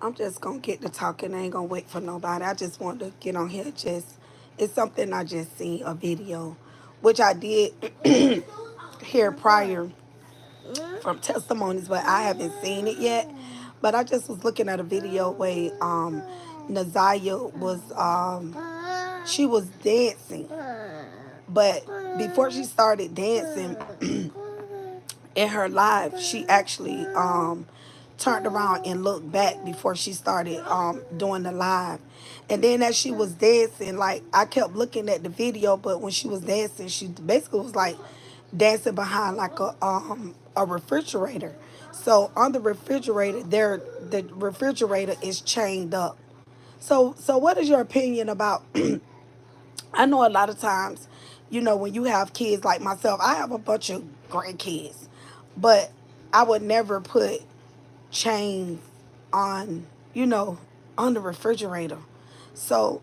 I'm just gonna get to talking. I ain't gonna wait for nobody. I just want to get on here. Just it's something I just seen a video, which I did here prior from testimonies, but I haven't seen it yet. But I just was looking at a video where Nazaya was she was dancing, but before she started dancing in her live, she actually turned around and looked back before she started doing the live. And then as she was dancing, like I kept looking at the video, but when she was dancing, she basically was like dancing behind like a refrigerator. So on the refrigerator, there the refrigerator is chained up. So what is your opinion about I know a lot of times, when you have kids like myself, I have a bunch of grandkids, but I would never put chains on, you know, on the refrigerator. So,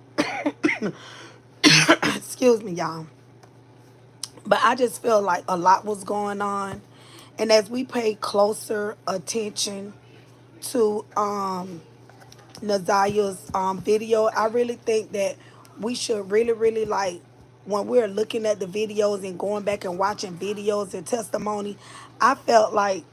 excuse me, y'all. But I just feel like a lot was going on. And as we pay closer attention to Nazaya's video, I really think that we should really, really like when we're looking at the videos and going back and watching videos and testimony, I felt like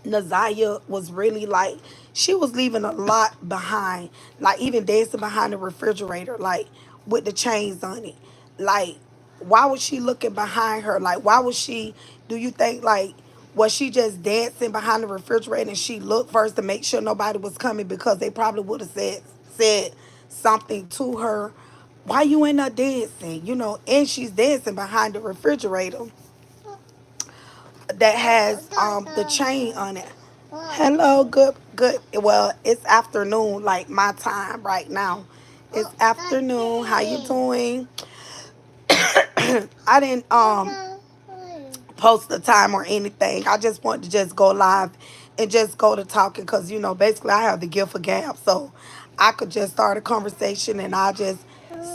Nazaya was really like she was leaving a lot behind, like even dancing behind the refrigerator, like with the chains on it. Like, why was she looking behind her? Like, why was she? Do you think like was she just dancing behind the refrigerator and she looked first to make sure nobody was coming because they probably would have said something to her? Why you in there dancing? And she's dancing behind the refrigerator that has the chain on it. Hello, good. Well, it's afternoon, like my time right now. It's afternoon. How you doing? I didn't post the time or anything. I just wanted to just go live and just go to talking because basically I have the gift of gab, so I could just start a conversation and I just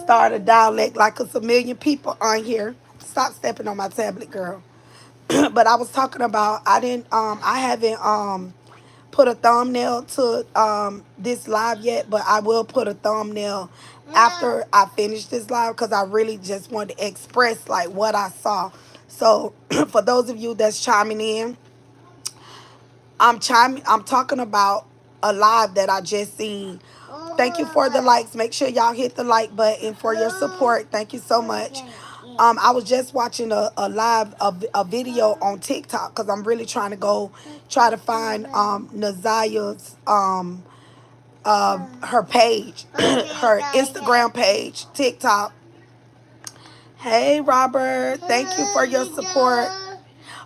start a dialect like it's a million people on here. Stop stepping on my tablet, girl. But I was talking about I haven't put a thumbnail to this live yet, but I will put a thumbnail after I finish this live because I really just want to express like what I saw. So for those of you that's chiming in, I'm talking about a live that I just seen. Thank you for the likes. Make sure y'all hit the like button for your support. Thank you so much. I was just watching a live a video on TikTok because I'm really trying to go try to find Nazaya's her page, her Instagram page, TikTok. Hey Robert, thank you for your support.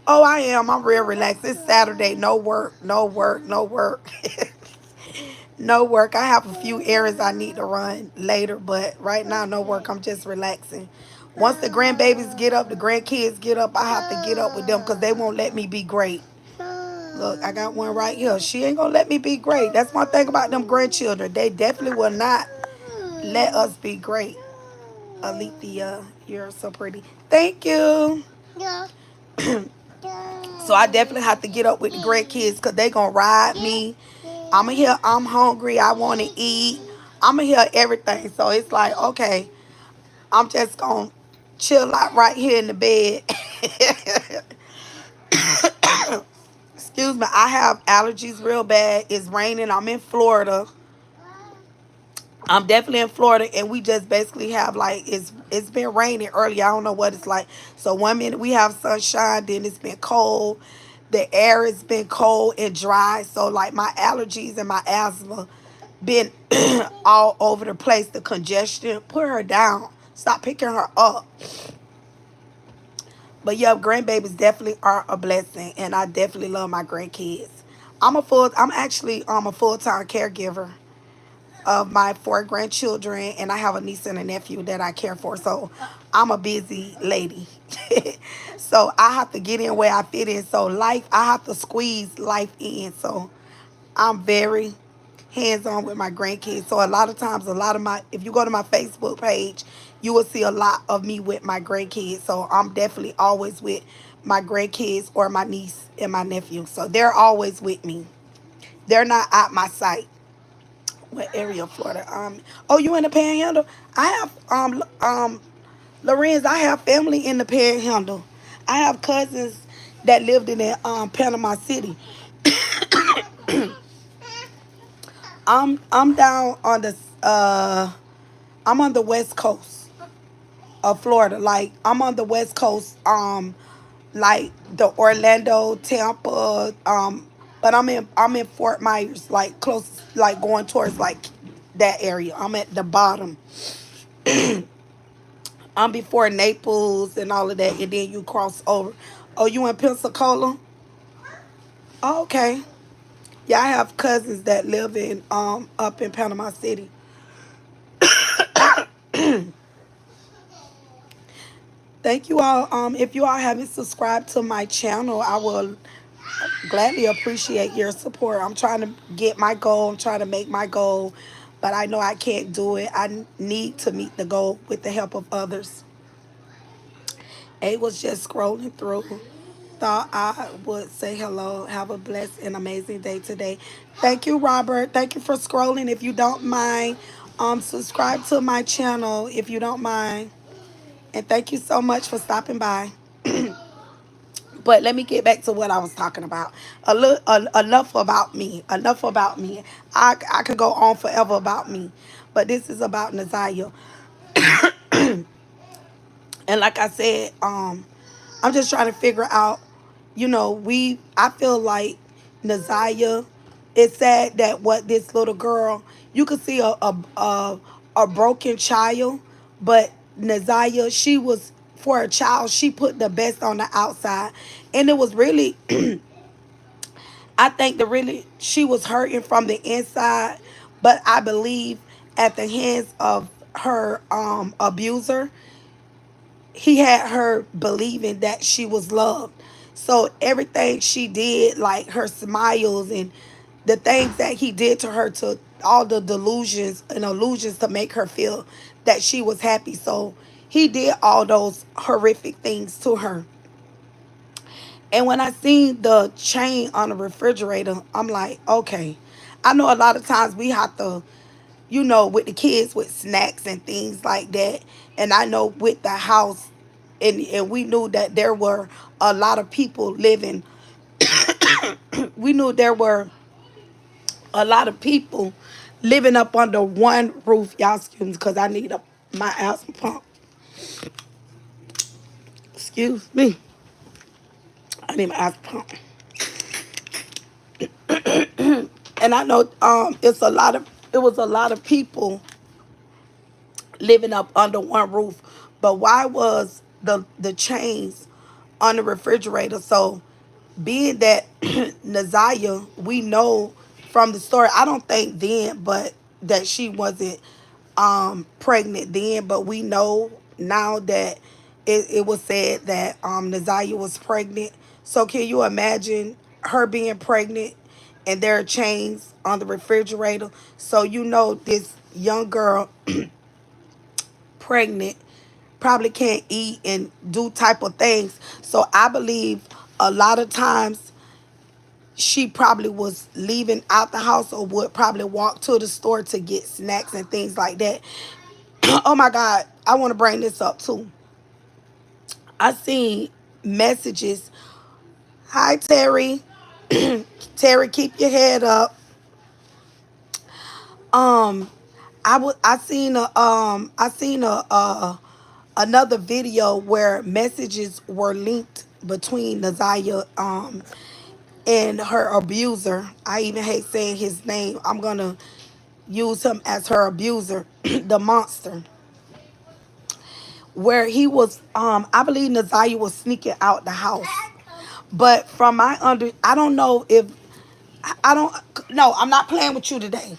Oh, I am. I'm real relaxed. It's Saturday. No work. No work. No work. No work. I have a few errands I need to run later, but right now, no work. I'm just relaxing. Once the grandbabies get up, the grandkids get up, I have to get up with them because they won't let me be great. Look, I got one right here. She ain't gonna let me be great. That's one thing about them grandchildren. They definitely will not let us be great. Alethea, you're so pretty. Thank you. So I definitely have to get up with the grandkids because they gonna ride me. I'ma hear I'm hungry, I wanna eat. I'ma hear everything. So it's like, okay, I'm just gonna chill out right here in the bed. Excuse me, I have allergies real bad. It's raining. I'm in Florida. I'm definitely in Florida, and we just basically have like it's been raining early. I don't know what it's like. So one minute we have sunshine, then it's been cold. The air has been cold and dry. So like my allergies and my asthma been all over the place. The congestion, put her down. Stop picking her up. But yeah, grandbabies definitely are a blessing, and I definitely love my grandkids. I'm actually a full time caregiver of my four grandchildren, and I have a niece and a nephew that I care for. So I'm a busy lady. So I have to get in where I fit in. So I have to squeeze life in. So I'm very hands on with my grandkids. So a lot of times, if you go to my Facebook page, you will see a lot of me with my grandkids. So I'm definitely always with my grandkids or my niece and my nephew. So they're always with me. They're not out my sight. What area of Florida? Oh, you in the Panhandle? I have Lorenz, I have family in the Panhandle. I have cousins that lived in that Panama City. I'm down on the I'm on the west coast of Florida. Like I'm on the west coast, like the Orlando, Tampa, but I'm in Fort Myers, like close, like going towards like that area. I'm at the bottom. I'm before Naples and all of that, and then you cross over. Oh, you in Pensacola? Oh, okay. Yeah, I have cousins that live in up in Panama City. Thank you all. If you all haven't subscribed to my channel, I will gladly appreciate your support. I'm trying to get my goal. I'm trying to make my goal, but I know I can't do it. I need to meet the goal with the help of others. A was just scrolling through. Thought I would say hello. Have a blessed and amazing day today. Thank you, Robert. Thank you for scrolling. If you don't mind, subscribe to my channel if you don't mind. And thank you so much for stopping by. But let me get back to what I was talking about. Enough about me. Enough about me. I could go on forever about me, but this is about Naziah. And like I said, I'm just trying to figure out. I feel like Naziah. It's sad that what this little girl. You could see a broken child, but Naziah, she was for a child. She put the best on the outside, and it was really I think that really she was hurting from the inside, but I believe at the hands of her abuser, he had her believing that she was loved. So everything she did, like her smiles and the things that he did to her, to all the delusions and illusions to make her feel that she was happy. So he did all those horrific things to her. And when I seen the chain on the refrigerator, I'm like, okay. I know a lot of times we have to, with the kids with snacks and things like that. And I know with the house, and we knew that there were a lot of people living. We knew there were a lot of people living up under one roof. Y'all excuse me, because I need my asthma pump. Excuse me. I need my asthma pump. And I know it was a lot of people living up under one roof. But why was the chains on the refrigerator? So being that Naziah, we know from the story, I don't think then, but that she wasn't pregnant then, but we know now that it was said that Naziah was pregnant. So can you imagine her being pregnant and there are chains on the refrigerator? So this young girl pregnant probably can't eat and do type of things. So I believe a lot of times she probably was leaving out the house or would probably walk to the store to get snacks and things like that. Oh my God, I want to bring this up too. I seen messages. Hi Terry. Terry, keep your head up. Um, I seen another video where messages were linked between Naziah and her abuser. I even hate saying his name. I'm gonna use him as her abuser, the monster. Where he was, I believe Naziah was sneaking out the house. But from I don't know if I don't. No, I'm not playing with you today.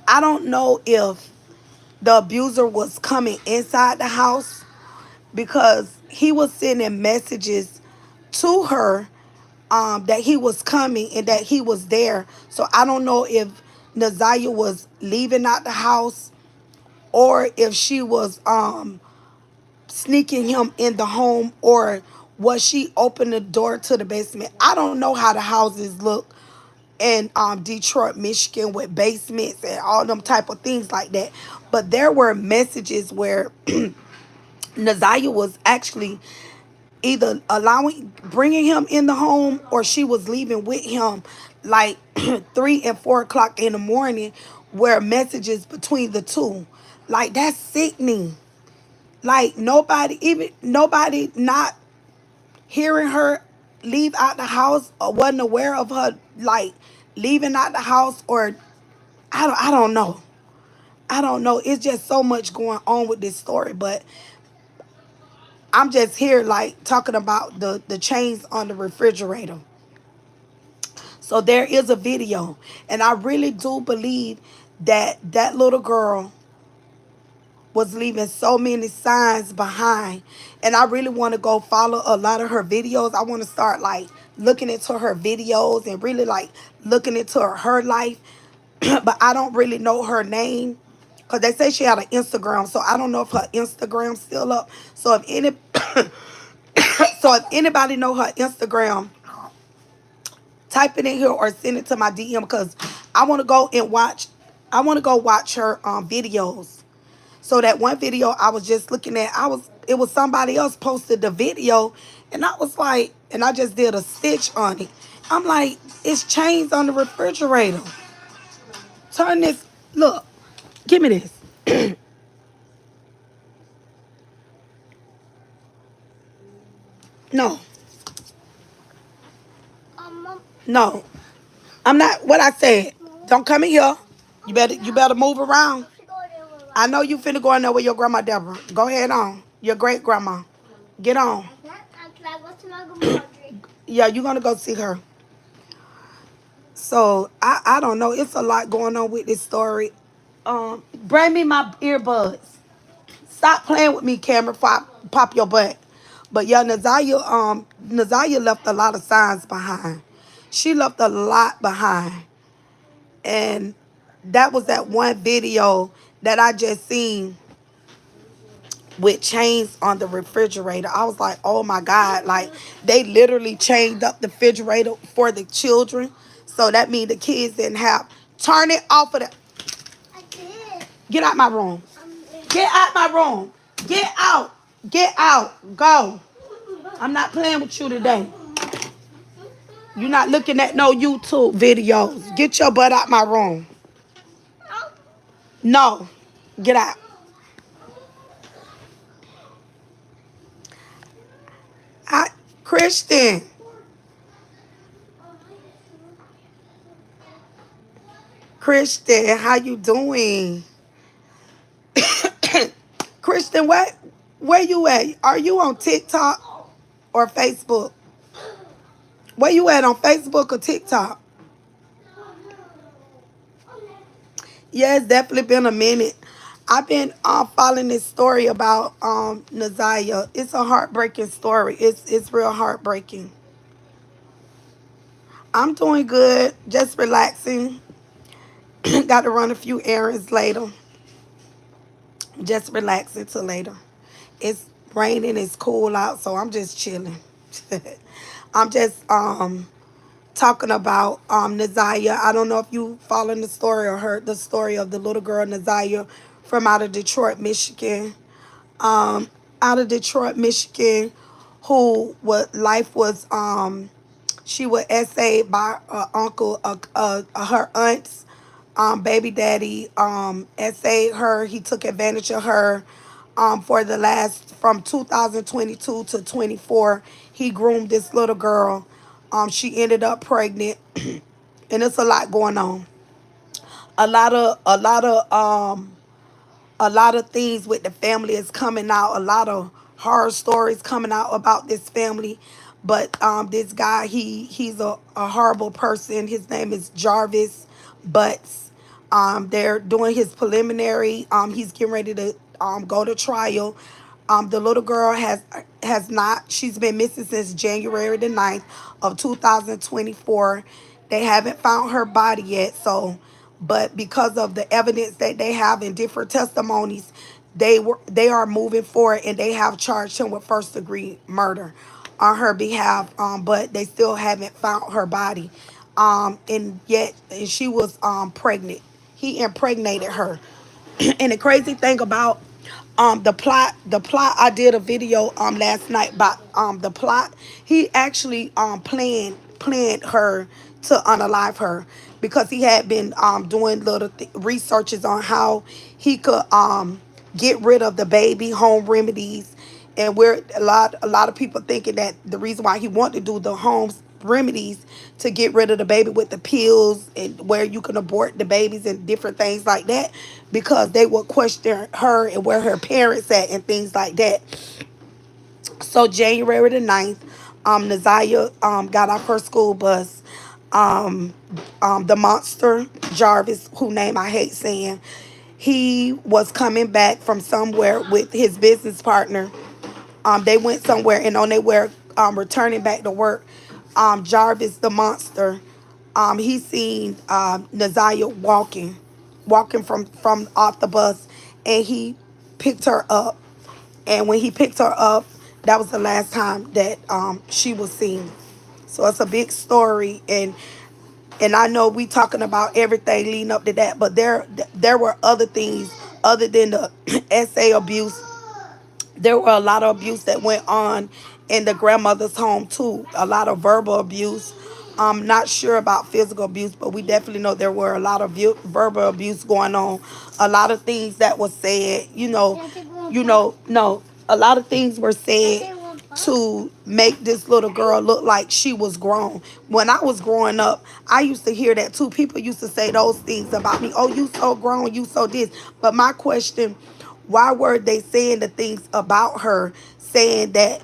I don't know if the abuser was coming inside the house because he was sending messages to her that he was coming and that he was there. So I don't know if Naziah was leaving out the house or if she was sneaking him in the home, or was she open the door to the basement. I don't know how the houses look in Detroit, Michigan, with basements and all them type of things like that. But there were messages where Naziah was actually either bringing him in the home, or she was leaving with him, like 3 and 4 o'clock in the morning, where messages between the two. Like, that's sickening. Like, nobody not hearing her leave out the house, or wasn't aware of her, like, leaving out the house, or I don't know. I don't know. It's just so much going on with this story, but I'm just here like talking about the chains on the refrigerator. So there is a video, and I really do believe that that little girl was leaving so many signs behind. And I really want to go follow a lot of her videos. I want to start like looking into her videos and really like looking into her life. But I don't really know her name, because they say she had an Instagram. So I don't know if her Instagram's still up. So if any so if anybody know her Instagram, type it in here or send it to my DM, because I want to go and watch. I want to go watch her videos. So that one video I was just looking at, it was somebody else posted the video, and I was like, and I just did a stitch on it. I'm like, it's chains on the refrigerator. Turn this. Look, give me this. No, no, I'm not. What I said. Don't come in here. You better move around. I know you finna go in there with your grandma Deborah. Go ahead on. Your great grandma. Get on. Yeah, you're gonna go see her. So I don't know. It's a lot going on with this story. Bring me my earbuds. Stop playing with me, camera. Pop your butt. But yeah, Naziah left a lot of signs behind. She left a lot behind. And that was that one video that I just seen with chains on the refrigerator. I was like, oh my God. Like, they literally chained up the refrigerator for the children. So that means the kids didn't have. Turn it off of the. I did. Get out my room. Get out my room. Get out. Get out. Go. I'm not playing with you today. You're not looking at no YouTube videos. Get your butt out my room. No. Get out. I, Christian. Christian, how you doing? Christian, where you at? Are you on TikTok or Facebook? Where you at, on Facebook or TikTok? Yeah, it's definitely been a minute. I've been following this story about Naziah. It's a heartbreaking story. It's real heartbreaking. I'm doing good, just relaxing. Got to run a few errands later. Just relaxing till later. It's raining, it's cool out, so I'm just chilling. I'm just talking about Naziah. I don't know if you following the story or heard the story of the little girl Naziah from out of Detroit, Michigan. Out of Detroit, Michigan, who what life was she was essayed by uncle her aunts baby daddy essayed her. He took advantage of her for the last, from 2022 to 24. He groomed this little girl. She ended up pregnant, and it's a lot going on. A lot of things with the family is coming out. A lot of horror stories coming out about this family. But this guy, he's a horrible person. His name is Jarvis Butts. They're doing his preliminary. He's getting ready to go to trial. The little girl has not. She's been missing since January the 9th of 2024. They haven't found her body yet. So, but because of the evidence that they have in different testimonies, they are moving forward, and they have charged him with first degree murder on her behalf. But they still haven't found her body. and she was pregnant. He impregnated her. And the crazy thing about the plot I did a video last night about the plot. He actually planned her to unalive her because he had been doing little researches on how he could get rid of the baby, home remedies. And we're a lot of people thinking that the reason why he wanted to do the home remedies to get rid of the baby with the pills and where you can abort the babies and different things like that, because they would question her and where her parents at and things like that. So January the 9th, Naziah got off her school bus. Um, the monster, Jarvis, who name I hate saying, he was coming back from somewhere with his business partner. They went somewhere, and on their way returning back to work, Jarvis the monster, he seen Naziah walking from off the bus, and he picked her up. And when he picked her up, that was the last time that she was seen. So it's a big story, and I know we talking about everything leading up to that, but there were other things other than the SA abuse. There were a lot of abuse that went on in the grandmother's home too. A lot of verbal abuse. I'm not sure about physical abuse, but we definitely know there were a lot of verbal abuse going on. A lot of things that was said, no, a lot of things were said to make this little girl look like she was grown. When I was growing up, I used to hear that too. People used to say those things about me. Oh, you so grown, you so this. But my question, why were they saying the things about her, saying that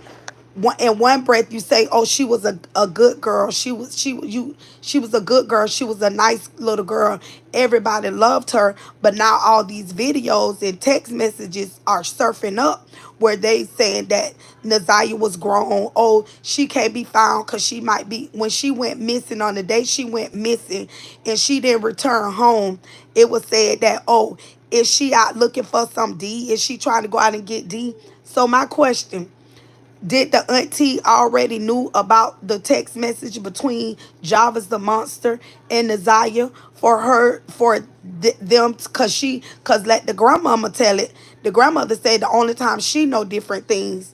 in one breath you say, oh, she was a good girl, she was a good girl, she was a nice little girl, everybody loved her, but now all these videos and text messages are surfing up where they saying that Naziah was grown. Oh, she can't be found because she might be, when she went missing, on the day she went missing and she didn't return home, it was said that, oh, is she out looking for some D? Is she trying to go out and get D? So my question, did the auntie already knew about the text message between Jarvis the monster and Naziah for her, for them, cause let the grandmama tell it. The grandmother said the only time she know different things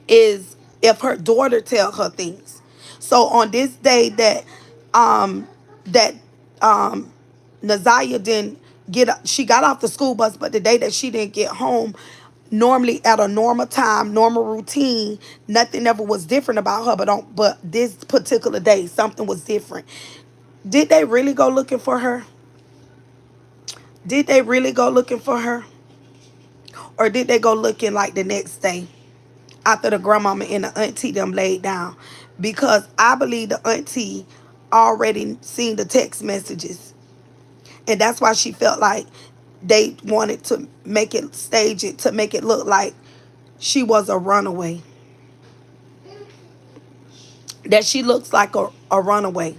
is if her daughter tell her things. So on this day um that um Naziah didn't she got off the school bus, but the day that she didn't get home, normally at a normal time, normal routine, nothing ever was different about her. But this particular day, something was different. Did they really go looking for her? Did they really go looking for her? Or did they go looking like the next day after the grandmama and the auntie them laid down? Because I believe the auntie already seen the text messages. And that's why she felt like they wanted to stage it to make it look like she was a runaway. That she looks like a runaway.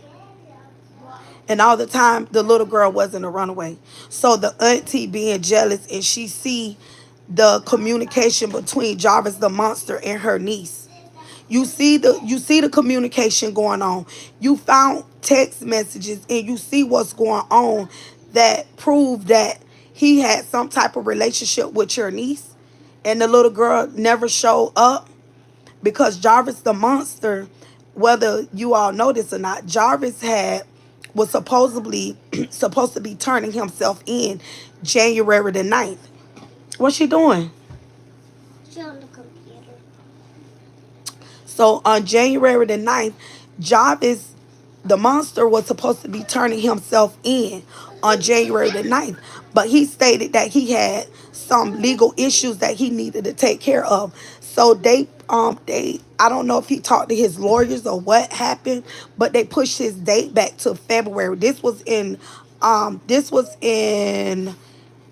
And all the time, the little girl wasn't a runaway. So the auntie being jealous, and she see the communication between Jarvis the monster and her niece. You see the communication going on. You found text messages, and you see what's going on that prove that he had some type of relationship with your niece, and the little girl never showed up. Because Jarvis the monster, whether you all know this or not, Jarvis was supposedly supposed to be turning himself in January the 9th. What's she doing? She's on the computer. So on January the 9th, Jarvis the monster was supposed to be turning himself in on January the 9th. But he stated that he had some legal issues that he needed to take care of. So they I don't know if he talked to his lawyers or what happened, but they pushed his date back to February. This was in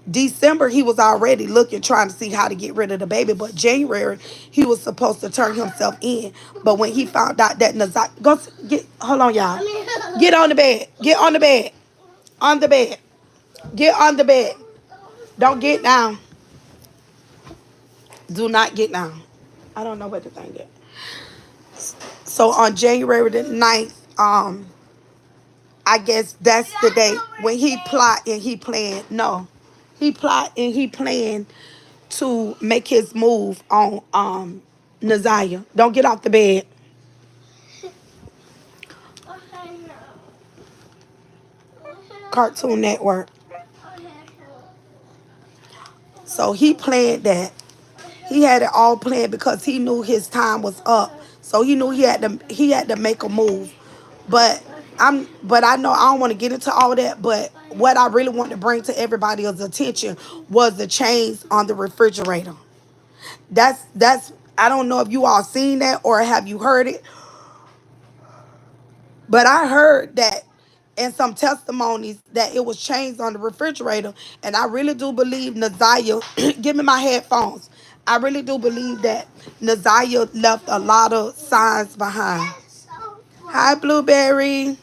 December. He was already looking, trying to see how to get rid of the baby. But January, he was supposed to turn himself in. But when he found out that hold on, y'all. Get on the bed. Get on the bed. On the bed. Get on the bed. Don't get down. Do not get down. I don't know what the thing is. So on January the 9th, I guess that's the day when he plot and he planned. No, he plot and he planned to make his move on Naziah. Don't get off the bed. Cartoon Network. So he planned that. He had it all planned because he knew his time was up. So he knew he had to make a move. But I know I don't want to get into all that, but what I really want to bring to everybody's attention was the chains on the refrigerator. That's I don't know if you all seen that or have you heard it, but I heard that in some testimonies that it was chains on the refrigerator, and I really do believe Naziah. Give me my headphones. I really do believe that Naziah left a lot of signs behind. Hi, Blueberry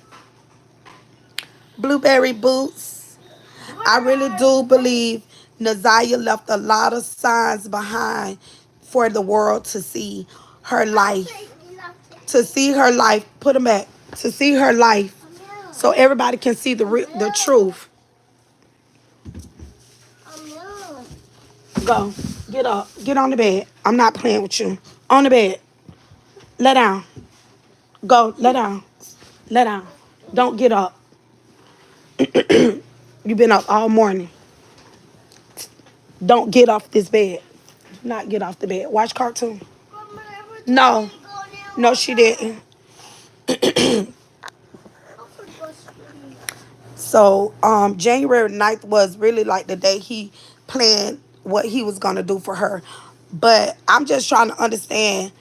Boots. I really do believe Naziah left a lot of signs behind for the world to see her life. To see her life, put them back. To see her life, so everybody can see the truth. Go, get up, get on the bed. I'm not playing with you. On the bed, lay down. Go, lay down, lay down. Don't get up. You've been up all morning. Don't get off this bed. Do not get off the bed. Watch cartoon. No, no, she didn't. So January 9th was really like the day he planned what he was gonna do for her. But I'm just trying to understand,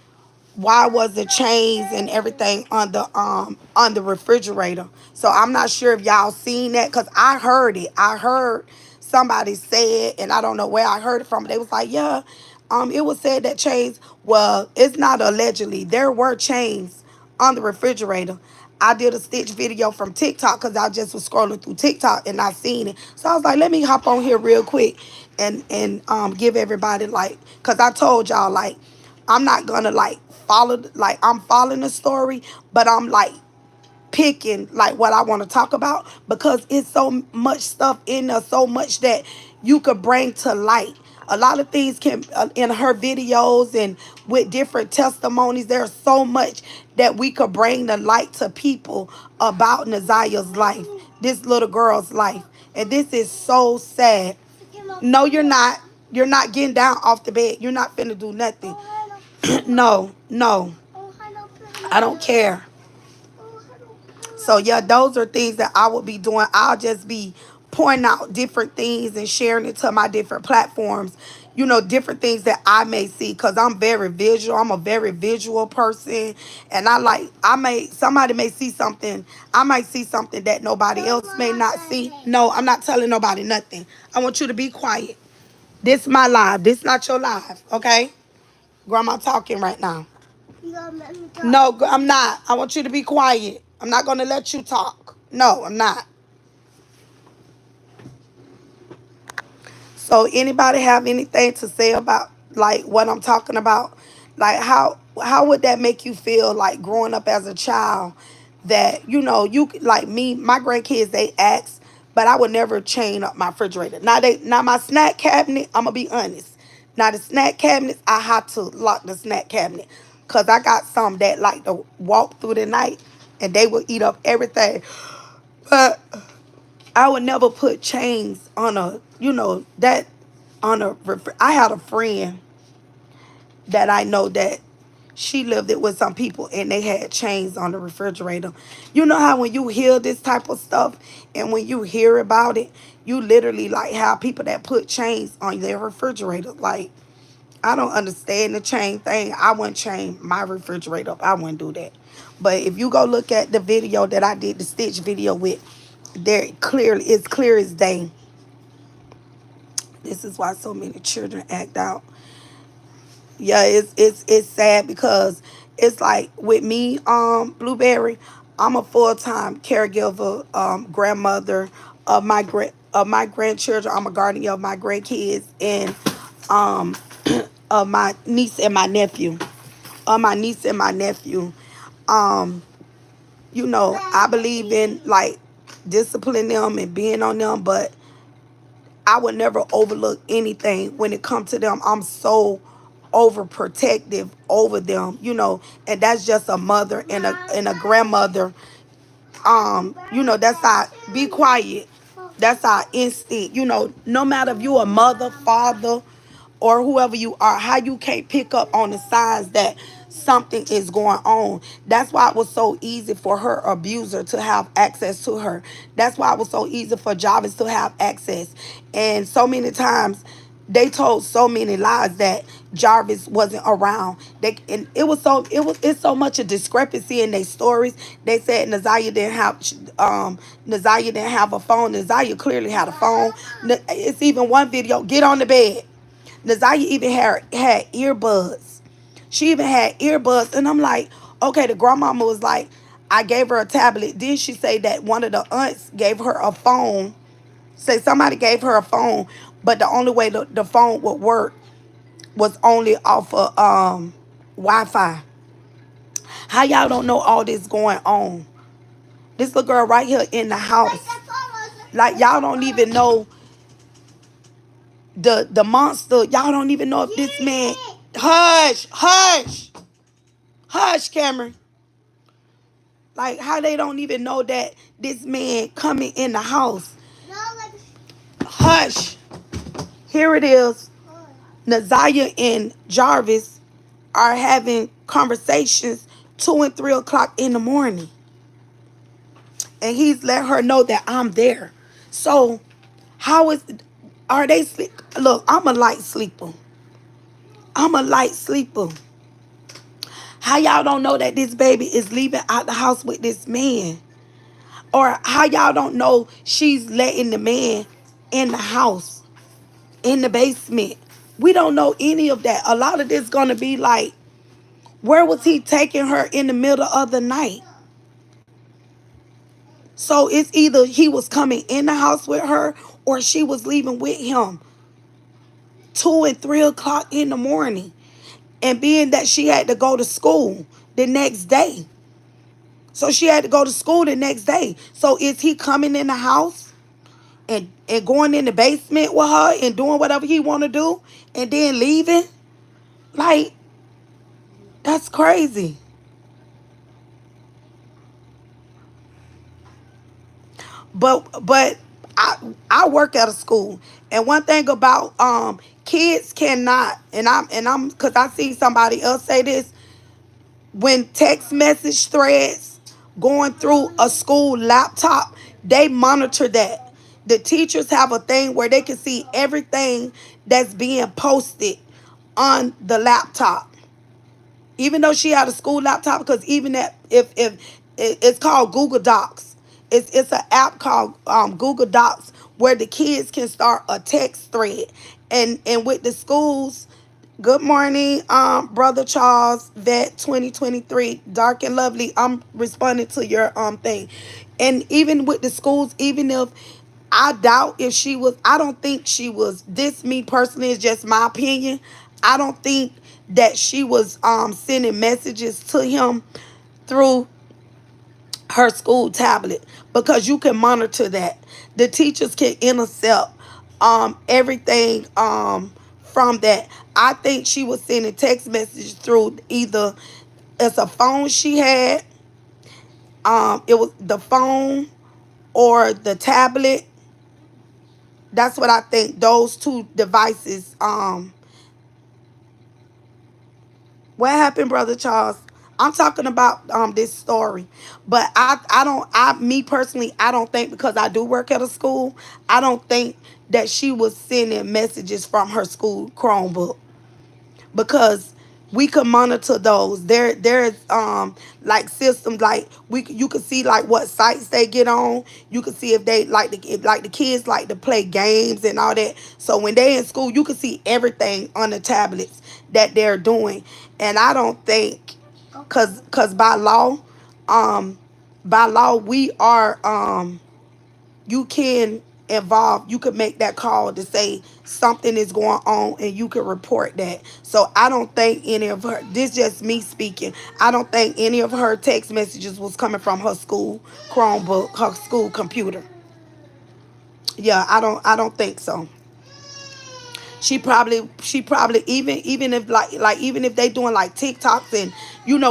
why was the chains and everything on the refrigerator. So I'm not sure if y'all seen that, because I heard it. I heard somebody say it, and I don't know where I heard it from. They was like, yeah, it was said that chains, well, it's not allegedly, there were chains on the refrigerator. I did a Stitch video from TikTok because I just was scrolling through TikTok and I seen it. So I was like, let me hop on here real quick and give everybody, like, because I told y'all, like, I'm not gonna like follow, like, I'm following the story, but I'm like picking like what I want to talk about, because it's so much stuff in there, so much that you could bring to light. A lot of things can in her videos and with different testimonies. There's so much that we could bring to light to people about Naziah's life, this little girl's life, and this is so sad. No, you're not. You're not getting down off the bed. You're not finna do nothing. No, no, I don't care. So yeah, those are things that I would be doing. I'll just be pointing out different things and sharing it to my different platforms. You know, different things that I may see, because I'm very visual. I'm a very visual person, and somebody may see something. I might see something that nobody else may not see. No, I'm not telling nobody nothing. I want you to be quiet. This is my live. This is not your live, okay? Grandma talking right now. No, I'm not. I want you to be quiet. I'm not going to let you talk. No, I'm not. So anybody have anything to say about like what I'm talking about? Like how would that make you feel, like growing up as a child, that you like me, my grandkids, they ask, but I would never chain up my refrigerator. Now my snack cabinet, I'm gonna be honest. Now the snack cabinets, I have to lock the snack cabinet, cause I got some that like to walk through the night and they will eat up everything. But I would never put chains on that on a. I had a friend that I know that she lived it with some people, and they had chains on the refrigerator. You know how when you hear this type of stuff and when you hear about it, you literally like have people that put chains on their refrigerator. Like, I don't understand the chain thing. I wouldn't chain my refrigerator up. I wouldn't do that. But if you go look at the video that I did, the Stitch video with, it's clear as day. This is why so many children act out. Yeah, it's sad, because it's like with me, Blueberry, I'm a full-time caregiver, grandmother of my grandchildren. I'm a guardian of my grandkids, and um of my niece and my nephew. My niece and my nephew. Um, I believe in, like, disciplining them and being on them, but I would never overlook anything when it comes to them. I'm so overprotective over them, and that's just a mother and a grandmother. That's our be quiet. That's our instinct. No matter if you a mother, father, or whoever you are, how you can't pick up on the signs that something is going on. That's why it was so easy for her abuser to have access to her. That's why it was so easy for Jarvis to have access. And so many times they told so many lies that Jarvis wasn't around. And it's so much a discrepancy in their stories. They said Nazaria didn't have a phone. Nazaria clearly had a phone. It's even one video. Get on the bed. Nazaria even had earbuds. She even had earbuds, and I'm like, okay. The grandmama was like, I gave her a tablet. Then she say that one of the aunts gave her a phone. Say somebody gave her a phone, but the only way the phone would work was only off of Wi-Fi. How y'all don't know all this going on? This little girl right here in the house. Like y'all don't even know the monster. Y'all don't even know if this man. Hush, hush, hush, Cameron. Like how they don't even know that this man coming in the house. Hush. Here it is. Nazaria and Jarvis are having conversations 2 and 3 o'clock in the morning. And he's let her know that I'm there. So are they sleep? Look, I'm a light sleeper. I'm a light sleeper. How y'all don't know that this baby is leaving out the house with this man? Or how y'all don't know she's letting the man in the house, in the basement? We don't know any of that. A lot of this gonna be like, where was he taking her in the middle of the night? So it's either he was coming in the house with her or she was leaving with him 2 and 3 o'clock in the morning. And being that she had to go to school the next day. So she had to go to school the next day. So is he coming in the house and going in the basement with her and doing whatever he want to do and then leaving? Like, that's crazy. But I work at a school, and one thing about kids cannot, and I'm because I see somebody else say this, when text message threads going through a school laptop, they monitor that. The teachers have a thing where they can see everything that's being posted on the laptop. Even though she had a school laptop, because even that if it's called Google Docs. It's an app called Google Docs where the kids can start a text thread, and with the schools. Good morning, brother Charles, Vet 2023, dark and lovely. I'm responding to your thing, and even with the schools, even if I doubt if she was, I don't think she was. This me personally is just my opinion. I don't think that she was sending messages to him through her school tablet, because you can monitor that. The teachers can intercept everything from that. I think she was sending text messages through either it's a phone she had, it was the phone or the tablet. That's what I think. Those two devices. What happened, Brother Charles? I'm talking about this story. But me personally, I don't think, because I do work at a school, I don't think that she was sending messages from her school Chromebook, because we could monitor those. There's like systems, like you could see like what sites they get on. You could see if they like the kids like to play games and all that. So when they in school, you could see everything on the tablets that they're doing. And I don't think, cause by law we are you can involved, you could make that call to say something is going on and you could report that. So I don't think any of her, this just me speaking, I don't think any of her text messages was coming from her school Chromebook, her school computer. Yeah, I don't think so. She probably even if like even if they doing like TikToks, and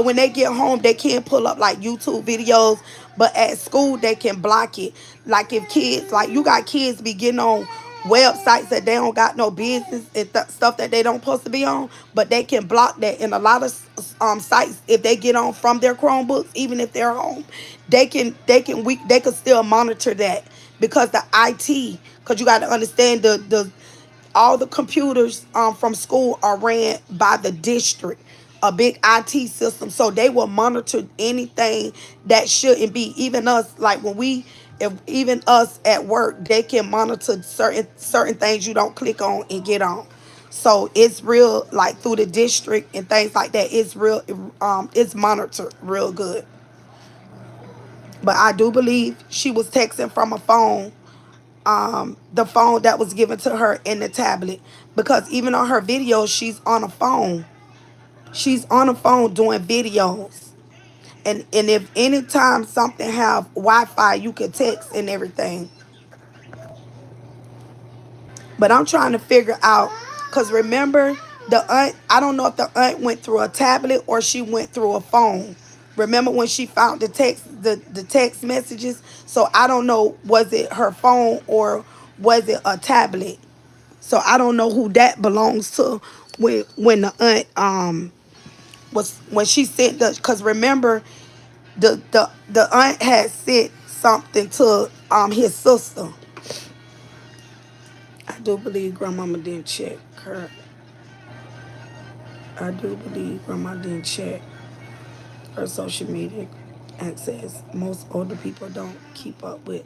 when they get home they can't pull up like YouTube videos, but at school they can block it. Like if kids, like you got kids be getting on websites that they don't got no business, and stuff that they don't supposed to be on, but they can block that. And a lot of sites, if they get on from their Chromebooks, even if they're home, they can still monitor that, because the IT, because you got to understand the all the computers from school are ran by the district, a big IT system. So they will monitor anything that shouldn't be. Even us, like when we, if even us at work, they can monitor certain things you don't click on and get on. So it's real, like through the district and things like that. It's real. It's monitored real good. But I do believe she was texting from a phone, the phone that was given to her in the tablet, because even on her videos she's on a phone. She's on a phone doing videos. And if anytime something have Wi-Fi, you could text and everything. But I'm trying to figure out, because remember, the aunt, I don't know if the aunt went through a tablet or she went through a phone. Remember when she found the text messages? So I don't know, was it her phone or was it a tablet? So I don't know who that belongs to, when the aunt was, when she sent the, because remember the aunt had sent something to his sister. I do believe grandmama didn't check her. I do believe grandma didn't check her social media access. Most older people don't keep up with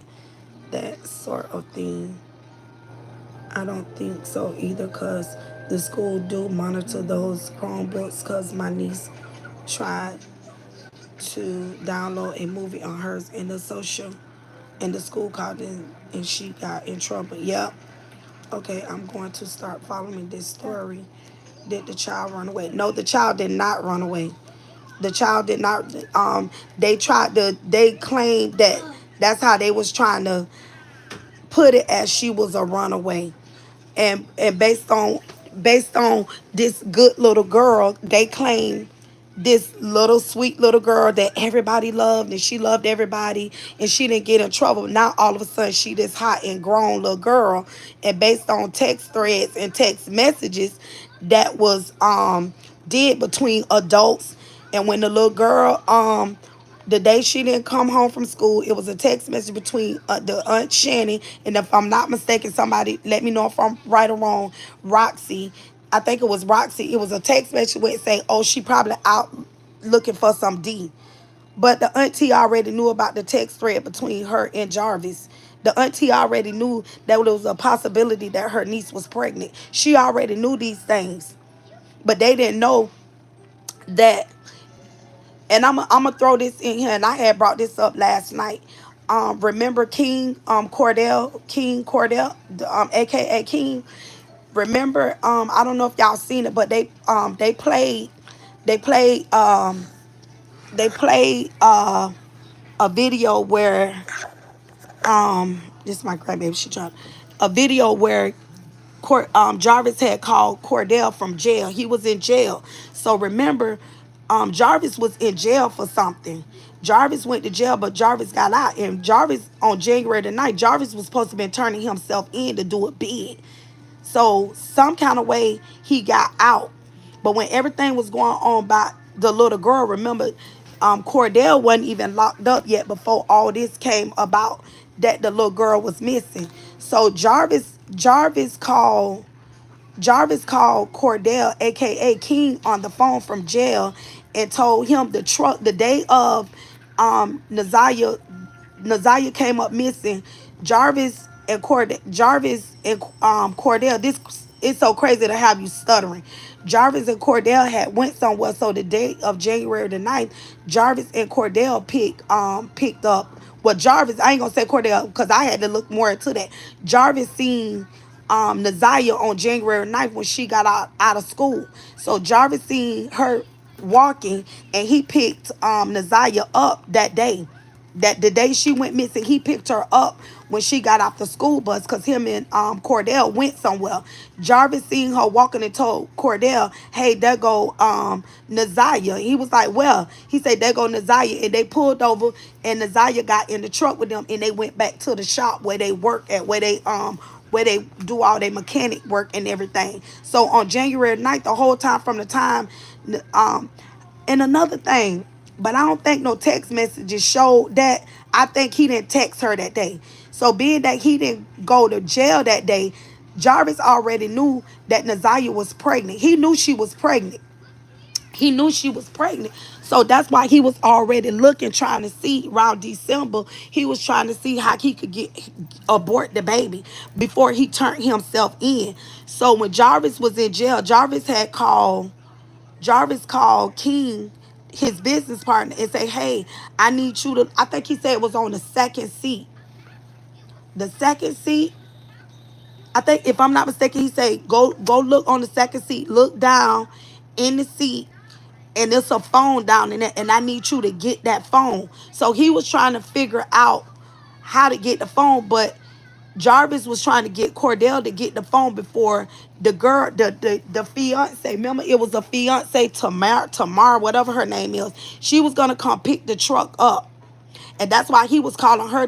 that sort of thing. I don't think so either, because the school do monitor those Chromebooks, because my niece tried to download a movie on hers in the social, and the school called in and she got in trouble. Yep. Okay, I'm going to start following this story. Did the child run away? No, the child did not run away. The child did not. They claimed that that's how they was trying to put it, as she was a runaway. And based on this good little girl, they claim this little sweet little girl that everybody loved, and she loved everybody, and she didn't get in trouble. Now all of a sudden she this hot and grown little girl, and based on text threads and text messages that was did between adults. And when the little girl, the day she didn't come home from school, it was a text message between the Aunt Shanny, and if I'm not mistaken, somebody let me know if I'm right or wrong, Roxy. I think it was Roxy. It was a text message where it say, "Oh, she probably out looking for some D." But the auntie already knew about the text thread between her and Jarvis. The auntie already knew that there was a possibility that her niece was pregnant. She already knew these things, but they didn't know that. And I'm gonna throw this in here, and I had brought this up last night. Remember King, Cordell, aka King. Remember, I don't know if y'all seen it, but they played they played a video where this is my grandbaby, she trying, a video where Jarvis had called Cordell from jail. He was in jail. So remember, Jarvis was in jail for something. Jarvis went to jail, but Jarvis got out. And Jarvis, on January the 9th, Jarvis was supposed to be turning himself in to do a bid. So some kind of way he got out. But when everything was going on by the little girl, remember, Cordell wasn't even locked up yet before all this came about, that the little girl was missing. So Jarvis called Cordell, aka King, on the phone from jail, and told him the day of Nazaria came up missing. Cordell, this it's so crazy to have you stuttering. Jarvis and Cordell had went somewhere. So the day of January the 9th, Jarvis and Cordell picked up Well, Jarvis, I ain't gonna say Cordell because I had to look more into that. Jarvis seen Naziah on January 9th when she got out of school. So Jarvis seen her walking, and he picked Naziah up that day. That the day she went missing, he picked her up when she got off the school bus because him and Cordell went somewhere. Jarvis seen her walking and told Cordell, hey, there go Naziah. He was like, well, he said, there go Naziah. And they pulled over, and Naziah got in the truck with them, and they went back to the shop where they work at, where they do all their mechanic work and everything. So on January 9th, the whole time from the time um and another thing, but I don't think no text messages showed that. I think he didn't text her that day. So being that he didn't go to jail that day, Jarvis already knew that Naziah was pregnant. He knew she was pregnant. He knew she was pregnant. So that's why he was already looking, trying to see around December. He was trying to see how he could get abort the baby before he turned himself in. So when Jarvis was in jail, Jarvis called King, his business partner, and say, hey, I need you to, I think he said it was on the second seat. The second seat, I think if I'm not mistaken, he said, go look on the second seat, look down in the seat, and there's a phone down in there, and I need you to get that phone. So he was trying to figure out how to get the phone, but Jarvis was trying to get Cordell to get the phone before the girl, the fiance. Remember, it was a fiance, Tamar, whatever her name is. She was gonna come pick the truck up, and that's why he was calling her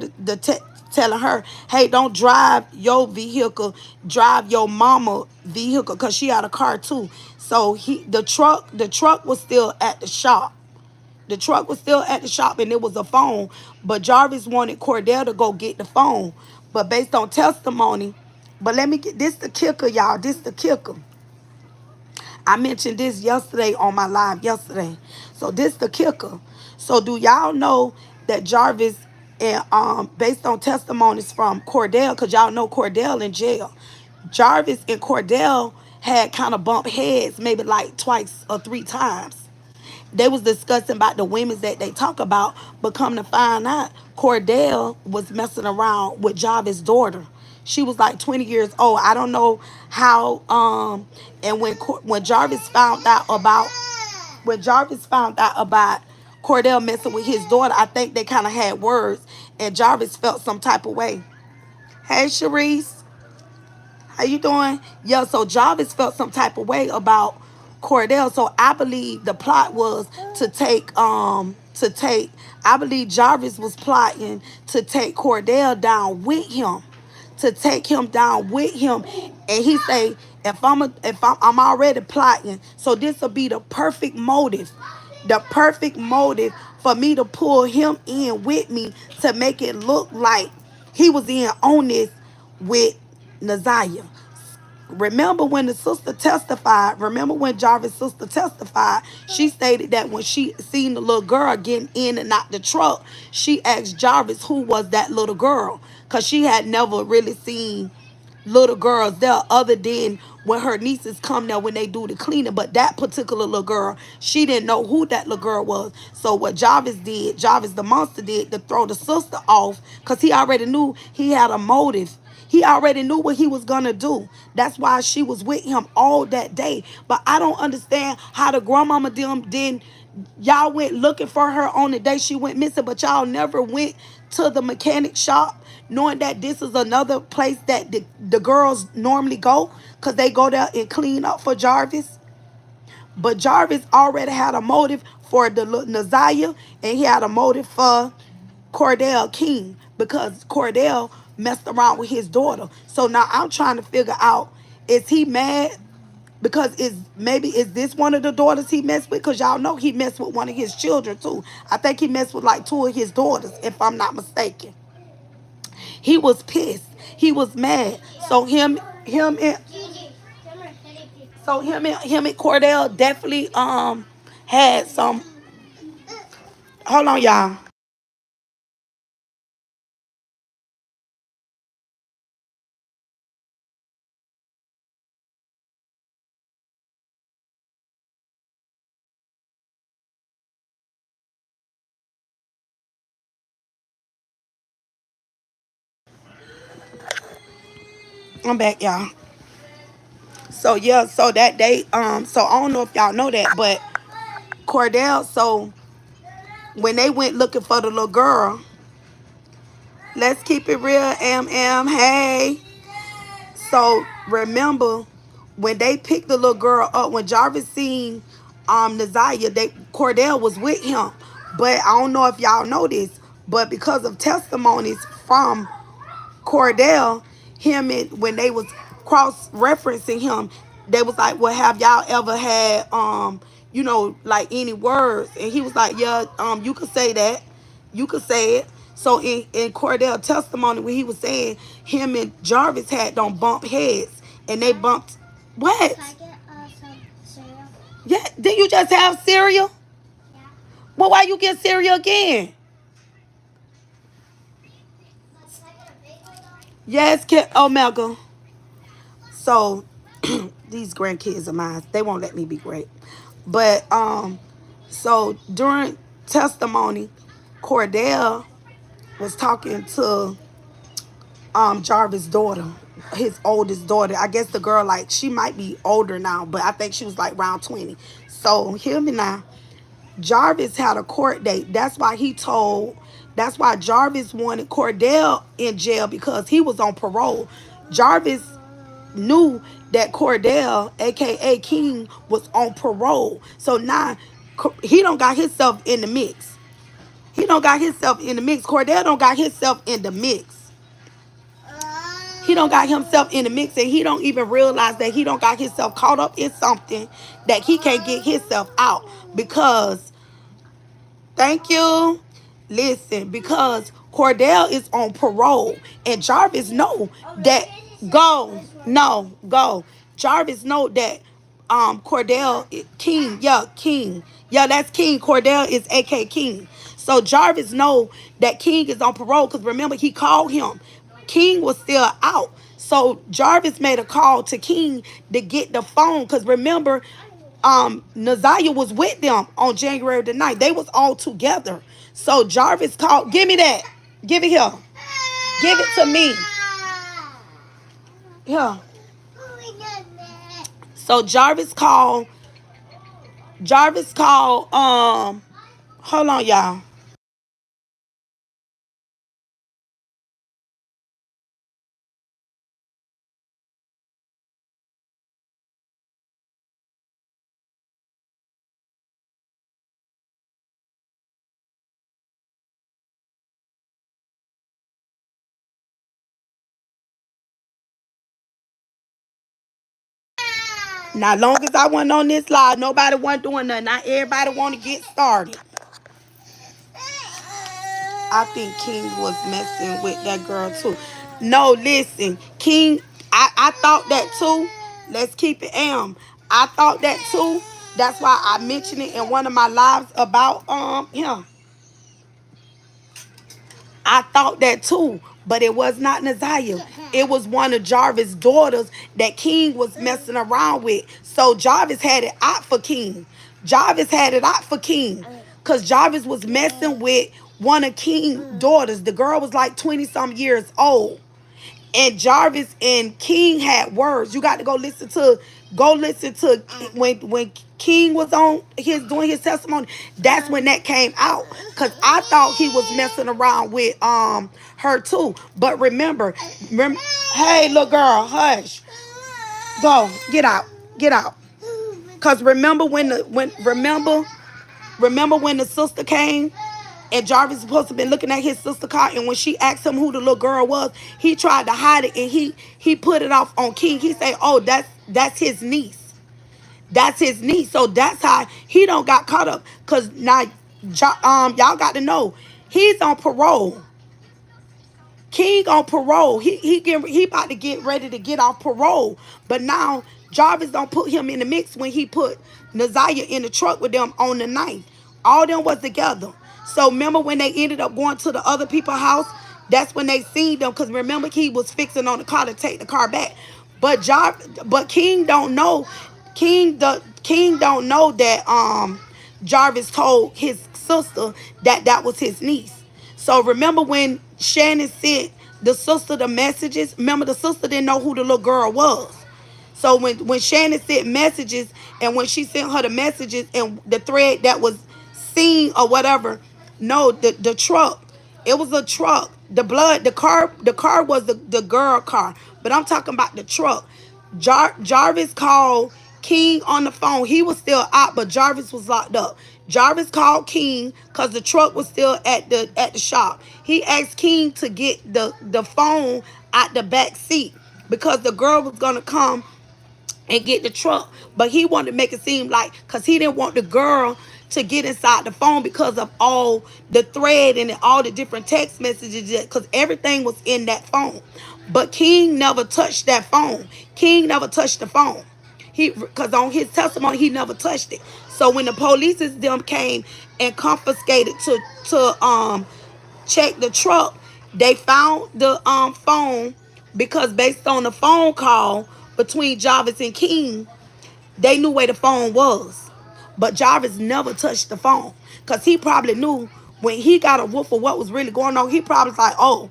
telling her, "Hey, don't drive your vehicle, drive your mama vehicle, cause she had a car too." So the truck was still at the shop. The truck was still at the shop, and it was a phone, but Jarvis wanted Cordell to go get the phone. But based on testimony, but let me get this the kicker, y'all. This the kicker. I mentioned this yesterday on my live yesterday. So this the kicker. So do y'all know that Jarvis and based on testimonies from Cordell, because y'all know Cordell in jail. Jarvis and Cordell had kind of bumped heads maybe like twice or three times. They was discussing about the women that they talk about, but come to find out, Cordell was messing around with Jarvis' daughter. She was like 20 years old. I don't know how. And when Jarvis found out about Cordell messing with his daughter, I think they kind of had words, and Jarvis felt some type of way. Hey, Sharice. How you doing? Yeah, so Jarvis felt some type of way about Cordell. So I believe the plot was to take I believe Jarvis was plotting to take Cordell down with him. To take him down with him. And he say, I'm already plotting, so this will be the perfect motive. The perfect motive for me to pull him in with me to make it look like he was in on this with Naziah. Remember when the sister testified, remember when Jarvis' sister testified, she stated that when she seen the little girl getting in and out the truck, she asked Jarvis who was that little girl. Because she had never really seen little girls there other than when her nieces come there when they do the cleaning. But that particular little girl, she didn't know who that little girl was. So what Jarvis did, Jarvis the monster did, to throw the sister off, because he already knew he had a motive. He already knew what he was gonna do. That's why she was with him all that day. But I don't understand how the grandmama them didn't. Y'all went looking for her on the day she went missing, but y'all never went to the mechanic shop knowing that this is another place that the girls normally go, because they go there and clean up for Jarvis. But Jarvis already had a motive for the Naziah, and he had a motive for Cordell King, because Cordell messed around with his daughter. So now I'm trying to figure out, is he mad because is this one of the daughters he messed with? Because y'all know he messed with one of his children too. I think he messed with like two of his daughters, if I'm not mistaken. He was pissed. He was mad. So him and him and Cordell definitely had some. Hold on, y'all. I'm back, y'all. So yeah, so that day, so I don't know if y'all know that, but Cordell, so when they went looking for the little girl, let's keep it real, hey. So remember when they picked the little girl up, when Jarvis seen Naziah, Cordell was with him. But I don't know if y'all know this, but because of testimonies from Cordell, him and when they was cross referencing him, they was like, well, have y'all ever had like any words? And he was like, yeah, you could say that. You could say it. So in Cordell testimony, when he was saying him and Jarvis had don't bump heads, and they bumped what? Can I get some cereal? Yeah, did you just have cereal? Yeah. Well, why you get cereal again? Yes, Omega. So these grandkids of mine, they won't let me be great. But so during testimony, Cordell was talking to Jarvis' daughter, his oldest daughter. I guess the girl, like, she might be older now, but I think she was like around 20. So hear me now. Jarvis had a court date. That's why Jarvis wanted Cordell in jail, because he was on parole. Jarvis knew that Cordell, aka King, was on parole. So now he don't got himself in the mix. He don't got himself in the mix. Cordell don't got himself in the mix. He don't got himself in the mix, and he don't even realize that he don't got himself caught up in something that he can't get himself out, because thank you. Listen, because Cordell is on parole, and Jarvis know that go. Jarvis know that Cordell King, yeah, King. Yeah, that's King. Cordell is AK King. So Jarvis know that King is on parole, because remember he called him. King was still out. So Jarvis made a call to King to get the phone, because remember Naziah was with them on January the 9th. They was all together. So Jarvis called, give me that. Give it here. Give it to me. Yeah. So Jarvis called hold on, y'all. Now, long as I wasn't on this live, nobody wasn't doing nothing. Not everybody want to get started. I think King was messing with that girl too. No, listen, King, I thought that too. Let's keep it I thought that too. That's why I mentioned it in one of my lives about him. I thought that too, but it was not Naziah. It was one of Jarvis' daughters that King was messing around with. So Jarvis had it out for King. Jarvis had it out for King, because Jarvis was messing with one of King's daughters. The girl was like 20 some years old. And Jarvis and King had words. You got to go listen to when King was on his doing his testimony. That's when that came out. Cause I thought he was messing around with her too. But remember, hey little girl, hush. Go, get out. Get out. Cause remember remember when the sister came, and Jarvis was supposed to have been looking at his sister car, and when she asked him who the little girl was, he tried to hide it, and he put it off on King. He said, oh, that's his niece. That's his niece. So that's how he don't got caught up. Cause now y'all got to know he's on parole. King on parole. He about to get ready to get off parole. But now Jarvis don't put him in the mix when he put Naziah in the truck with them on the 9th. All them was together. So remember when they ended up going to the other people's house? That's when they seen them. Because remember he was fixing on the car to take the car back. But King don't know. King don't know that Jarvis told his sister that that was his niece. So remember when Shannon sent the sister the messages. Remember, the sister didn't know who the little girl was. So when Shannon sent messages, and when she sent her the messages and the thread that was seen or whatever, no, the truck, it was a truck. The car was the girl car. But I'm talking about the truck. Jarvis called King on the phone. He was still out, but Jarvis was locked up. Jarvis called King because the truck was still at the shop. He asked King to get the phone out the back seat because the girl was gonna come and get the truck. But he wanted to make it seem like, because he didn't want the girl to get inside the phone because of all the thread and all the different text messages, because everything was in that phone. But King never touched that phone. King never touched the phone. Because on his testimony, he never touched it. So when the police them came and confiscated to check the truck, they found the phone, because based on the phone call between Jarvis and King, they knew where the phone was. But Jarvis never touched the phone because he probably knew when he got a whoop of what was really going on. He probably was like, oh,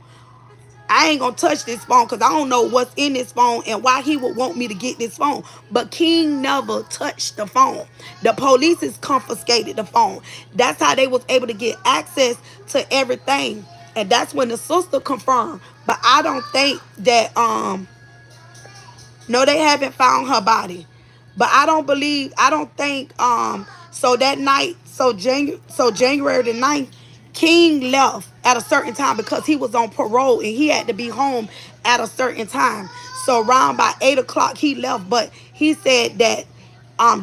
I ain't gonna touch this phone because I don't know what's in this phone and why he would want me to get this phone. But King never touched the phone. The police has confiscated the phone. That's how they was able to get access to everything. And that's when the sister confirmed. But I don't think that no, they haven't found her body. But I don't think so that night, so January the 9th, King left at a certain time because he was on parole and he had to be home at a certain time. So around by 8 o'clock he left, but he said that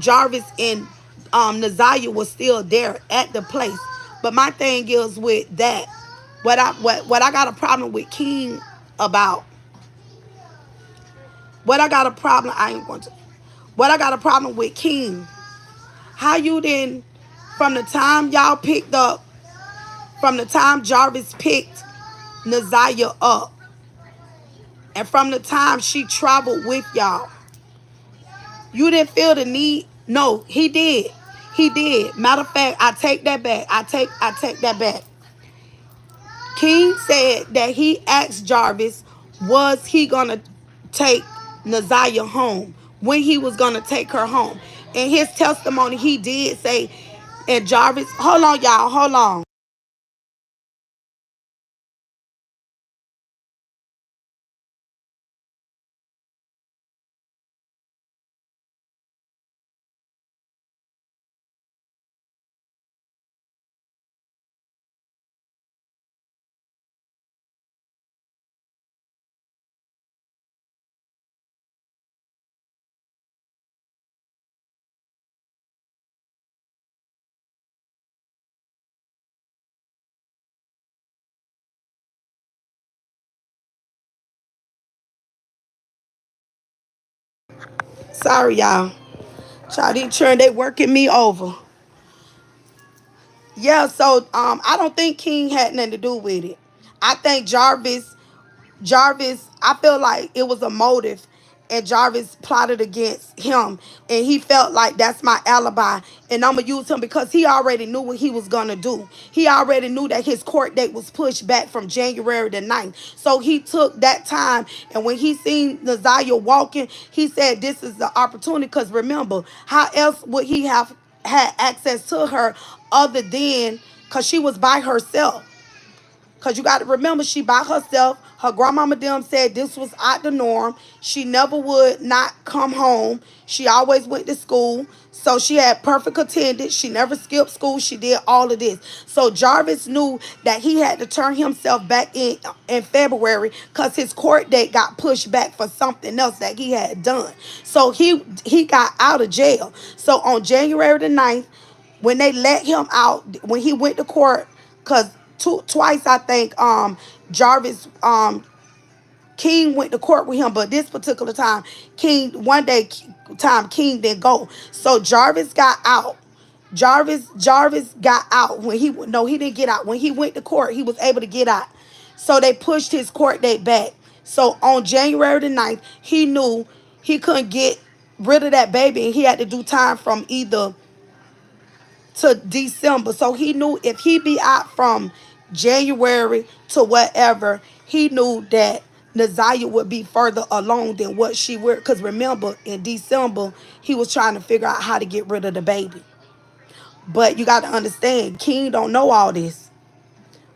Jarvis and Naziah was still there at the place. But my thing is with that, what I got a problem with King about, what I got a problem, I ain't going to. What I got a problem with King, how you then, from the time y'all picked up, from the time Jarvis picked Naziah up, and from the time she traveled with y'all, you didn't feel the need. No, he did. He did. Matter of fact, I take that back. I take that back. King said that he asked Jarvis, was he gonna take Naziah home, when he was gonna take her home. In his testimony, he did say, and Jarvis, hold on, y'all, hold on. Sorry, y'all. Child, these children, they working me over. Yeah, so I don't think King had nothing to do with it. I think Jarvis, I feel like it was a motive, and Jarvis plotted against him, and he felt like that's my alibi, and I'm gonna use him because he already knew what he was gonna do. He already knew that his court date was pushed back from January the 9th. So he took that time, and when he seen Naziah walking, he said this is the opportunity, because remember, how else would he have had access to her other than because she was by herself? Because you got to remember, she by herself. Her grandmama them said this was out the norm. She never would not come home. She always went to school. So she had perfect attendance. She never skipped school. She did all of this. So Jarvis knew that he had to turn himself back in February because his court date got pushed back for something else that he had done. So he got out of jail. So on January the 9th, when they let him out, when he went to court, because twice I think Jarvis King went to court with him, but this particular time King didn't go. So Jarvis got out. Jarvis got out when he didn't get out. When he went to court, he was able to get out. So they pushed his court date back. So on January the 9th, he knew he couldn't get rid of that baby, and he had to do time from either to December. So he knew if he be out from January to whatever, he knew that Naziah would be further along than what she would. Because remember, in December, he was trying to figure out how to get rid of the baby. But you got to understand, King don't know all this.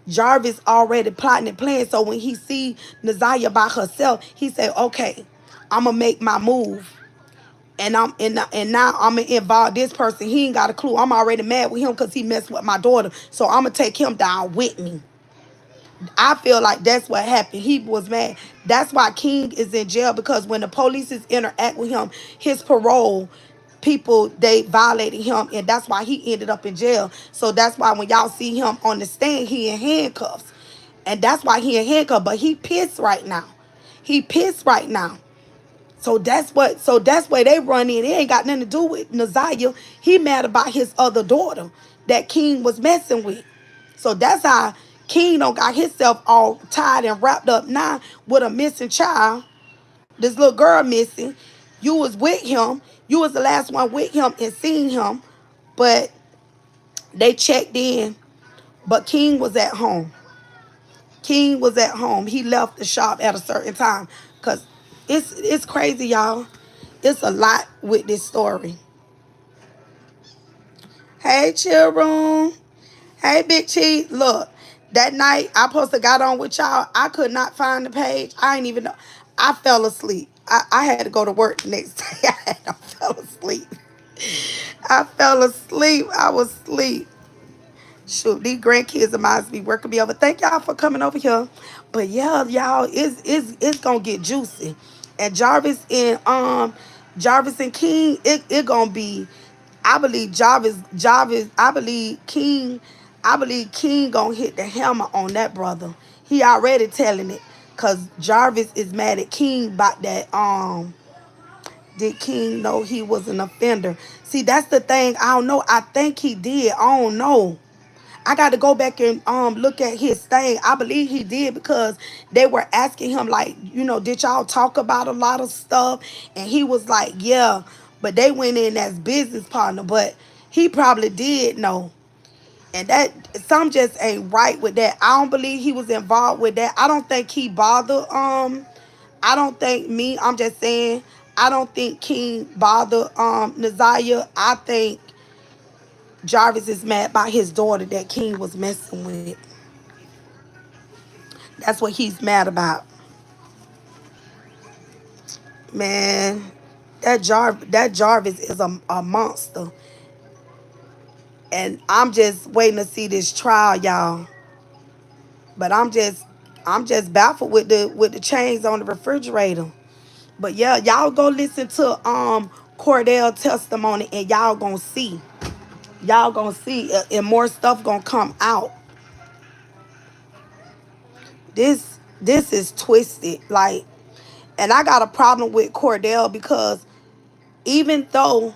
Jarvis already plotting and planning. So when he see Naziah by herself, he said, okay, I'm going to make my move. And now I'm gonna involve this person. He ain't got a clue. I'm already mad with him because he messed with my daughter. So I'm gonna take him down with me. I feel like that's what happened. He was mad. That's why King is in jail, because when the police interact with him, his parole people, they violated him, and that's why he ended up in jail. So that's why when y'all see him on the stand, he in handcuffs. And that's why he in handcuffs. But he pissed right now. He pissed right now. So that's why they run in. It ain't got nothing to do with Naziah. He mad about his other daughter that King was messing with. So that's how King don't got himself all tied and wrapped up now with a missing child. This little girl missing. You was with him. You was the last one with him and seen him. But they checked in. But King was at home. King was at home. He left the shop at a certain time. Because it's crazy, y'all. It's a lot with this story. Hey, children. Hey, Big Cheese. Look, that night I supposed to got on with y'all. I could not find the page. I ain't even know. I fell asleep. I had to go to work the next day. I fell asleep. I fell asleep. I was asleep. Shoot, these grandkids of mine be working me over. Thank y'all for coming over here. But yeah, y'all, it's gonna get juicy. And Jarvis and King, it gonna be. I believe I believe King gonna hit the hammer on that brother. He already telling it. Cause Jarvis is mad at King about that. Did King know he was an offender? See, that's the thing. I don't know. I think he did. I don't know. I got to go back and look at his thing. I believe he did, because they were asking him, like, did y'all talk about a lot of stuff? And he was like, yeah. But they went in as business partner. But he probably did know. And that some just ain't right with that. I don't believe he was involved with that. I don't think he bothered. I don't think I'm just saying. I don't think King bothered Naziah. I think Jarvis is mad by his daughter that King was messing with. That's what he's mad about. Man, that Jarvis is a monster. And I'm just waiting to see this trial, y'all. But I'm just baffled with the chains on the refrigerator. But yeah, y'all go listen to Cordell testimony, and y'all gonna see. Y'all gonna see, and more stuff gonna come out. This is twisted. Like, and I got a problem with Cordell, because even though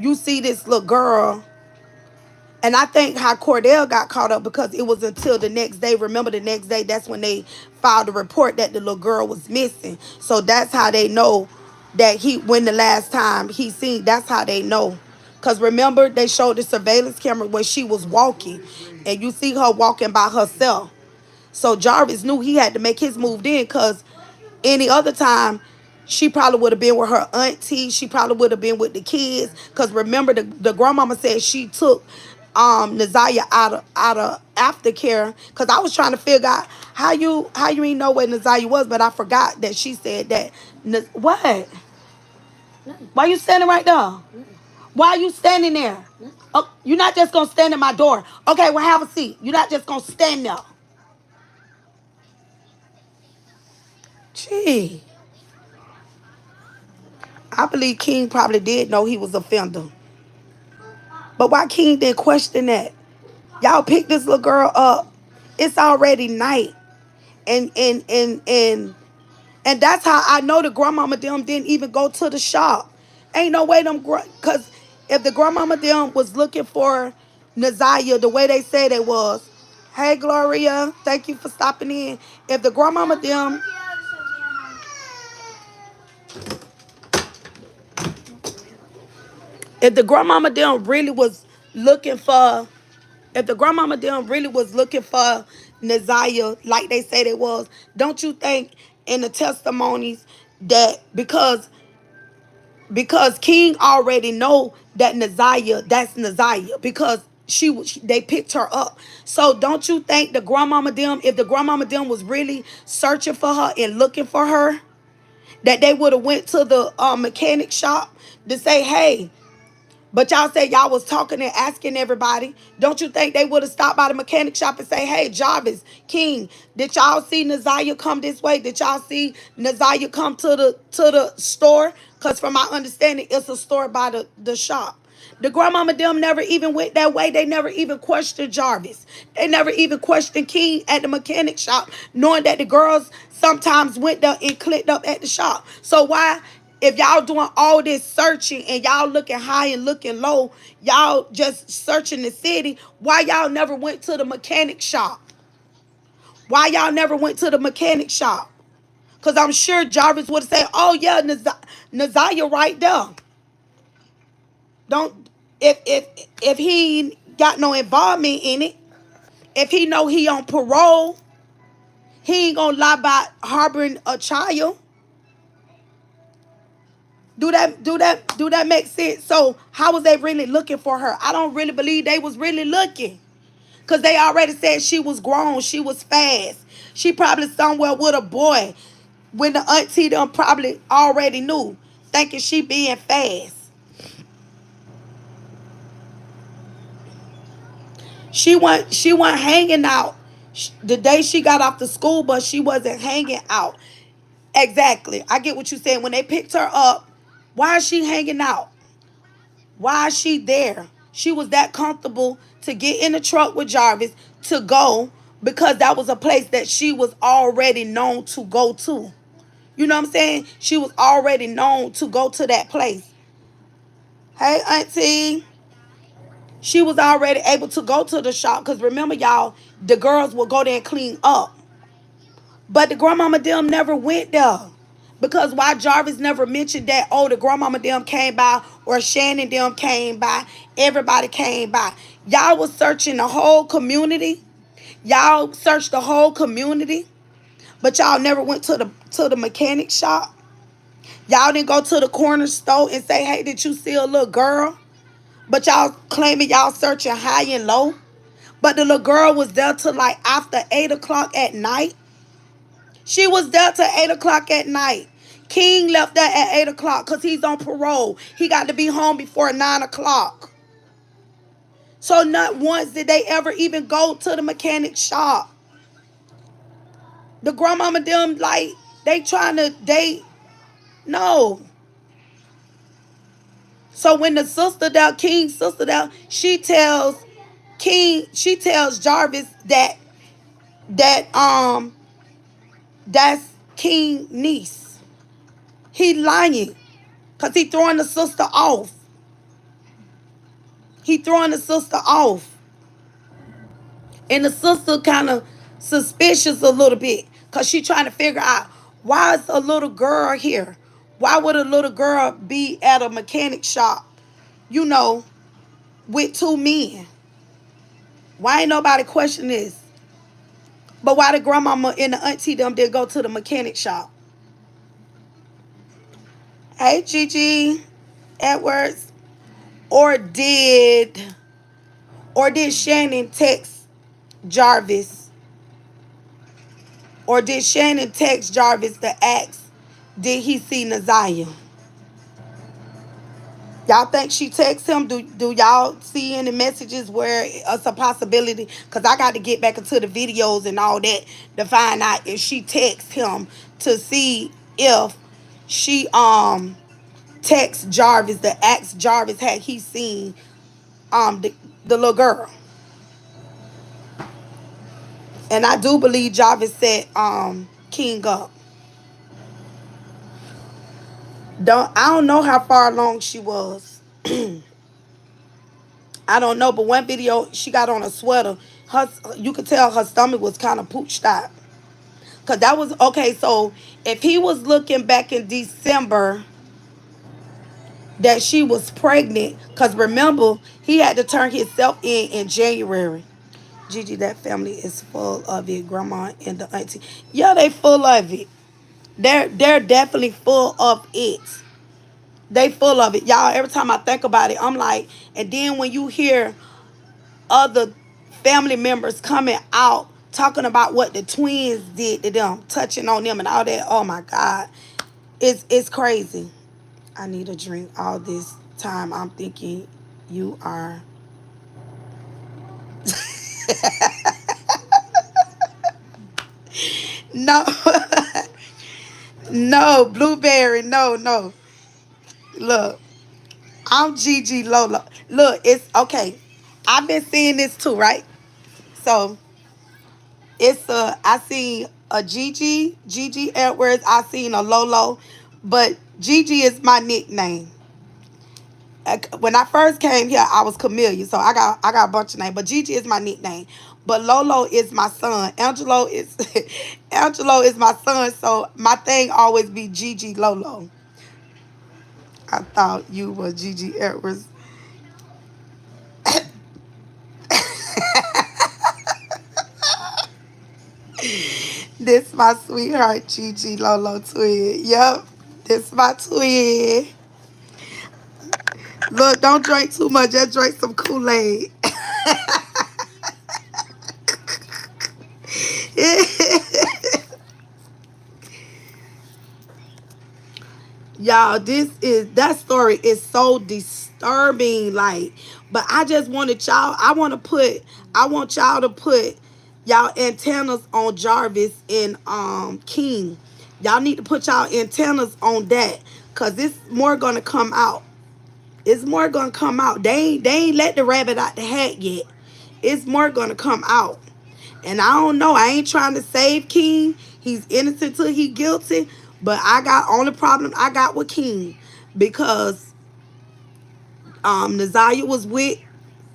you see this little girl, and I think how Cordell got caught up, because it was until the next day. Remember, the next day, that's when they filed a report that the little girl was missing. So that's how they know that when the last time he seen, that's how they know. Because remember, they showed the surveillance camera where she was walking, and you see her walking by herself. So Jarvis knew he had to make his move then, because any other time, she probably would have been with her auntie. She probably would have been with the kids. Because remember, the grandmama said she took Naziah out of aftercare. Because I was trying to figure out how you ain't know where Naziah was, but I forgot that she said that. What? Why you standing right there? Why are you standing there? Oh, you're not just going to stand at my door. Okay, well, have a seat. You're not just going to stand there. Gee. I believe King probably did know he was a offender. But why King didn't question that? Y'all pick this little girl up. It's already night. And that's how I know the grandmama them didn't even go to the shop. Ain't no way because if the grandmama them was looking for Naziah the way they said it was, hey Gloria, thank you for stopping in. If the grandmama them if the grandmama them really was looking for if the grandmama them really was looking for Naziah like they said it was? Don't you think in the testimonies that because King already know that Naziah, that's Naziah, because they picked her up. So don't you think the grandmama them, if the grandmama them was really searching for her and looking for her, that they would have went to the mechanic shop to say, hey, but y'all said y'all was talking and asking everybody. Don't you think they would have stopped by the mechanic shop and say, hey, Jarvis, King, did y'all see Naziah come this way? Did y'all see Naziah come to the store? Because from my understanding, it's a store by the shop. The grandmama them never even went that way. They never even questioned Jarvis. They never even questioned King at the mechanic shop, knowing that the girls sometimes went there and clicked up at the shop. So why, if y'all doing all this searching and y'all looking high and looking low, y'all just searching the city, why y'all never went to the mechanic shop? Why y'all never went to the mechanic shop? Because I'm sure Jarvis would say, oh yeah, Naziah right there. Don't, if he ain't got no involvement in it, if he know he on parole, he ain't gonna lie about harboring a child. Do that make sense? So how was they really looking for her? I don't really believe they was really looking. Cause they already said she was grown, she was fast. She probably somewhere with a boy when the auntie them probably already knew, thinking she being fast. She wasn't hanging out. The day she got off the school bus, she wasn't hanging out. Exactly. I get what you saying. When they picked her up, why is she hanging out? Why is she there? She was that comfortable to get in the truck with Jarvis to go because that was a place that she was already known to go to. You know what I'm saying? She was already known to go to that place. Hey, auntie. She was already able to go to the shop because remember, y'all, the girls would go there and clean up. But the grandmama them never went there. Because why Jarvis never mentioned that, oh, the grandmama them came by or Shannon them came by. Everybody came by. Y'all was searching the whole community. Y'all searched the whole community. But y'all never went to the mechanic shop. Y'all didn't go to the corner store and say, hey, did you see a little girl? But y'all claiming y'all searching high and low. But the little girl was there till like after 8 o'clock at night. She was there till 8 o'clock at night. King left there at 8 o'clock because he's on parole. He got to be home before 9 o'clock. So not once did they ever even go to the mechanic shop. The grandmama them, like, they trying to, no. So when the sister down, King's sister down, she tells Jarvis that that's King niece. He lying. Cause he throwing the sister off. He throwing the sister off. And the sister kind of suspicious a little bit. Cause she trying to figure out why is a little girl here? Why would a little girl be at a mechanic shop, you know, with two men? Why ain't nobody question this? But why the grandmama and the auntie them did go to the mechanic shop? Hey, Gigi Edwards. Or did Shannon text Jarvis? Or did Shannon text Jarvis to ask, did he see Naziah? Y'all think she texts him? Do y'all see any messages where it's a possibility? Because I got to get back into the videos and all that to find out if she texts him to see if she texts Jarvis to ask Jarvis had he seen the little girl. And I do believe Jarvis set King up. I don't know how far along she was. I don't know, but one video she got on a sweater. You could tell her stomach was kind of pooched out. Cause that was okay. So if he was looking back in December that she was pregnant, cause remember he had to turn himself in January. Gigi, that family is full of it. Grandma and the auntie. Yeah, they full of it. They're definitely full of it. They full of it. Y'all, every time I think about it, I'm like, and then when you hear other family members coming out talking about what the twins did to them, touching on them and all that, oh my God. It's crazy. I need a drink. All this time I'm thinking you are no no blueberry. No, no. Look, I'm Gigi Lola. Look, it's okay. I've been seeing this too, right? So it's I seen a Gigi Edwards. I seen a Lolo, but Gigi is my nickname. When I first came here, I was Camellia, so I got a bunch of names, but Gigi is my nickname. But Lolo is my son. Angelo is Angelo is my son, so my thing always be Gigi Lolo. I thought you were Gigi Edwards. This my sweetheart Gigi Lolo twin. Yep, this my twin. Look, don't drink too much. Just drink some Kool-Aid. Y'all, that story is so disturbing. Like, but I just wanted y'all, I want y'all to put y'all antennas on Jarvis and King. Y'all need to put y'all antennas on that. Cause it's more gonna come out. It's more gonna come out. They ain't let the rabbit out the hat yet. It's more gonna come out. And I don't know. I ain't trying to save King. He's innocent till he guilty. But I got only problem I got with King because Nazaria was with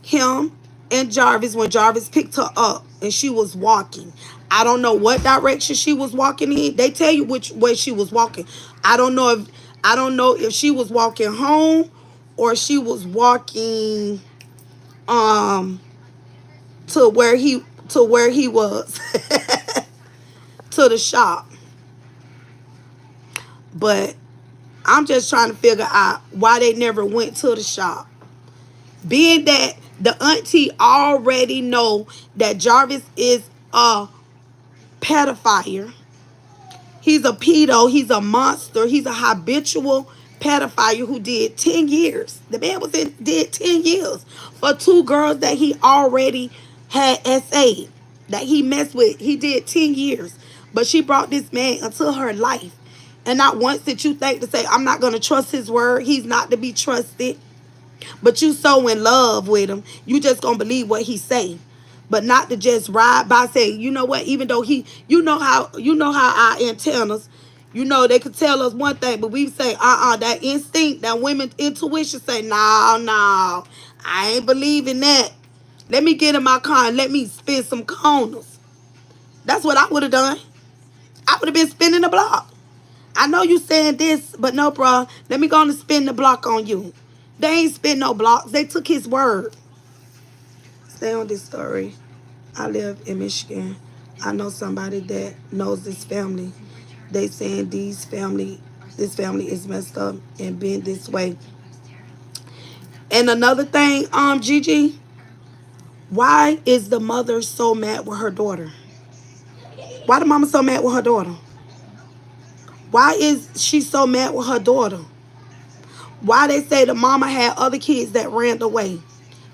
him and Jarvis when Jarvis picked her up and she was walking. I don't know what direction she was walking in. They tell you which way she was walking. I don't know if she was walking home or she was walking um to where he was to the shop. But I'm just trying to figure out why they never went to the shop. Being that the auntie already know that Jarvis is a pedophile. He's a pedo. He's a monster. He's a habitual pedophile who did 10 years. The man did 10 years for two girls that he already had SA, that he messed with. He did 10 years. But she brought this man into her life. And not once did you think to say, I'm not going to trust his word. He's not to be trusted. But you so in love with him, you just going to believe what he say. But not to just ride by saying, you know what, even though you know how our antennas, they could tell us one thing, but we say, that instinct, that women's intuition say, no, I ain't believing that. Let me get in my car and let me spin some corners. That's what I would have done. I would have been spinning the block. I know you saying this, but no, bro. Let me go on and spin the block on you. They ain't spin no blocks. They took his word. Stay on this story. I live in Michigan. I know somebody that knows this family. They saying this family is messed up and been this way. And another thing, Gigi, why is the mother so mad with her daughter? Why the mama so mad with her daughter? Why is she so mad with her daughter? Why they say the mama had other kids that ran away?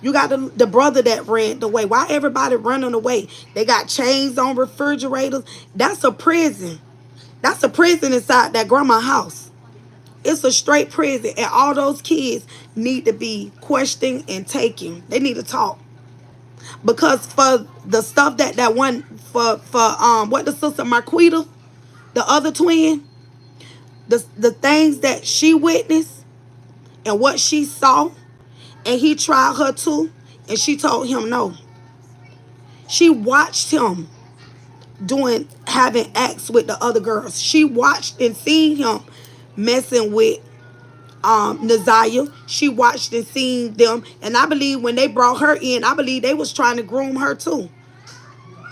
You got the brother that ran away. Why everybody running away? They got chains on refrigerators. That's a prison. That's a prison inside that grandma house. It's a straight prison. And all those kids need to be questioned and taken. They need to talk. Because for the stuff that one for what the sister Marquita, the other twin, the things that she witnessed and what she saw, and he tried her too, and she told him no. She watched him having acts with the other girls. She watched and seen him messing with Nazaria. She watched and seen them, and I believe when they brought her in, I believe they was trying to groom her too.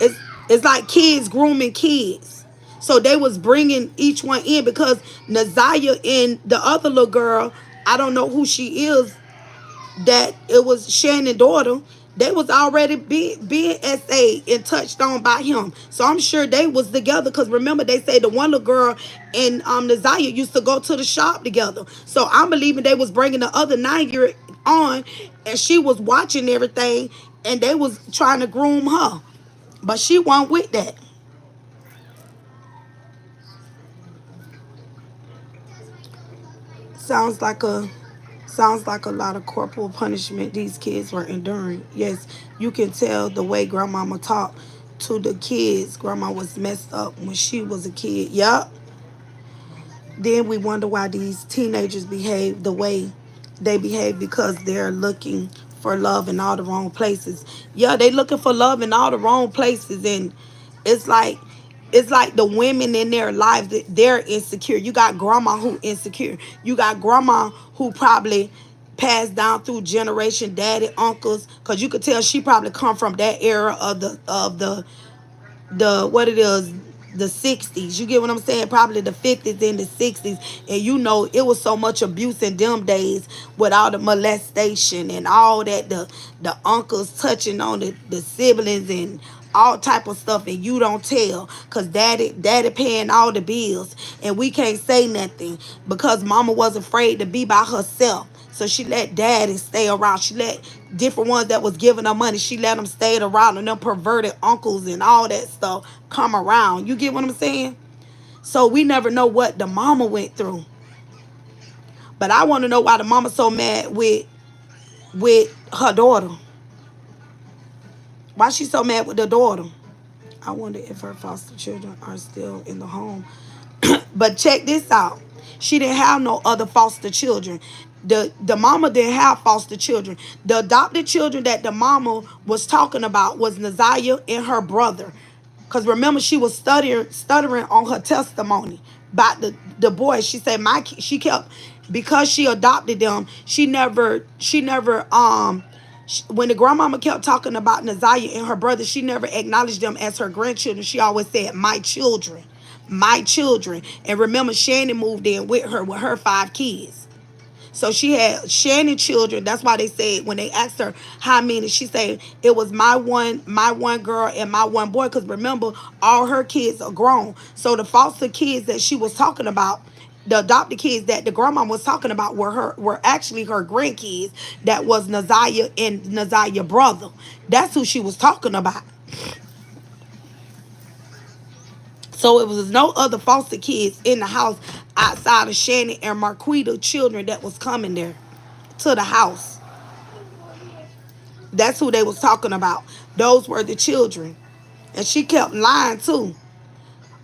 It's it's like kids grooming kids. So they was bringing each one in because Naziah and the other little girl, I don't know who she is, that it was Shannon's daughter. They was already being SA and touched on by him. So I'm sure they was together because remember they say the one little girl and Naziah used to go to the shop together. So I'm believing they was bringing the other 9-year on and she was watching everything and they was trying to groom her. But she wasn't with that. Sounds like a Sounds like a lot of corporal punishment these kids were enduring. Yes, you can tell the way grandmama talked to the kids. Grandma was messed up when she was a kid. Yup. Then we wonder why these teenagers behave the way they behave because they're looking for love in all the wrong places. Yeah, they looking for love in all the wrong places, and it's like it's like the women in their lives that they're insecure. You got grandma who insecure. You got grandma who probably passed down through generation daddy uncles because you could tell she probably come from that era of the what it is, the 60s. You get what I'm saying? Probably the 50s and the 60s. And you know it was so much abuse in them days with all the molestation and all that, the uncles touching on the siblings and all type of stuff, and you don't tell because daddy paying all the bills and we can't say nothing because mama was afraid to be by herself. So she let daddy stay around. She let different ones that was giving her money, she let them stay around, and them perverted uncles and all that stuff come around. You get what I'm saying? So we never know what the mama went through. But I want to know why the mama so mad with her daughter. Why she so mad with the daughter? I wonder if her foster children are still in the home. But check this out. She didn't have no other foster children. The mama didn't have foster children. The adopted children that the mama was talking about was Naziah and her brother. Because remember, she was stuttering on her testimony about the boys. She said she kept, because she adopted them, when the grandmama kept talking about Naziah and her brother, she never acknowledged them as her grandchildren. She always said, my children, my children. And remember, Shannon moved in with her with her 5 kids. So she had Shannon children. That's why they said when they asked her how many, she said it was my one girl and my one boy. Because remember, all her kids are grown. So the foster kids that she was talking about, the adopted kids that the grandma was talking about were actually her grandkids. That was Naziah and Naziah's brother. That's who she was talking about. So it was no other foster kids in the house outside of Shannon and Marquita children that was coming there to the house. That's who they was talking about. Those were the children. And she kept lying too.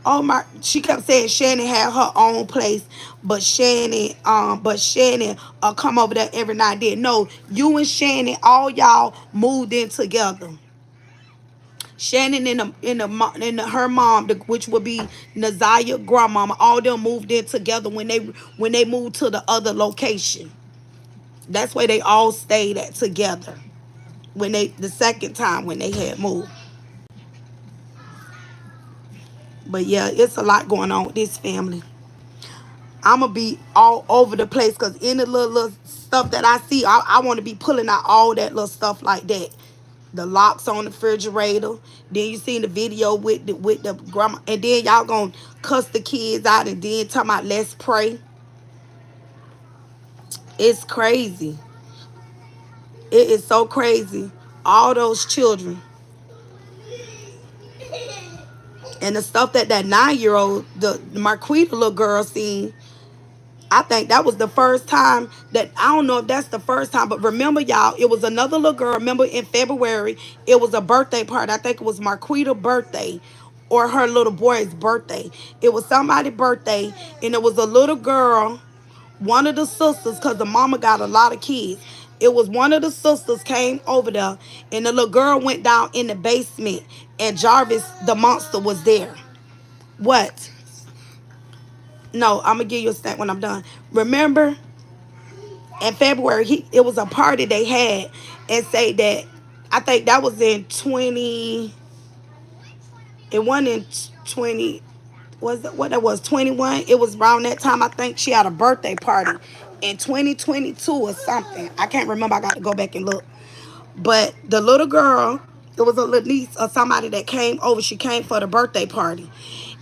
Oh my, she kept saying Shannon had her own place, but Shannon come over there every night. Then no, you and Shannon, all y'all moved in together. Shannon and her mom, which would be Naziah grandmama, all them moved in together when they moved to the other location. That's where they all stayed at together when they the second time when they had moved. But yeah, it's a lot going on with this family. I'ma be all over the place because any little stuff that I see, I want to be pulling out all that little stuff like that. The locks on the refrigerator. Then you seen the video with the grandma, and then y'all gonna cuss the kids out, and then talking about let's pray. It's crazy. It is so crazy. All those children and the stuff that 9-year-old, the Marquita little girl seen. I think that was the first time that, I don't know if that's the first time, but remember y'all, it was another little girl. Remember in February, it was a birthday party. I think it was Marquita's birthday or her little boy's birthday. It was somebody's birthday, and it was a little girl, one of the sisters, because the mama got a lot of kids. It was one of the sisters came over there, and the little girl went down in the basement, and Jarvis, the monster, was there. What? No, I'm gonna give you a snack when I'm done. Remember, in February, it was a party they had, and say that I think that was in 20. It wasn't in 20, was it what it was, 21? It was around that time. I think she had a birthday party in 2022 or something. I can't remember. I got to go back and look. But the little girl, it was a little niece or somebody that came over. She came for the birthday party.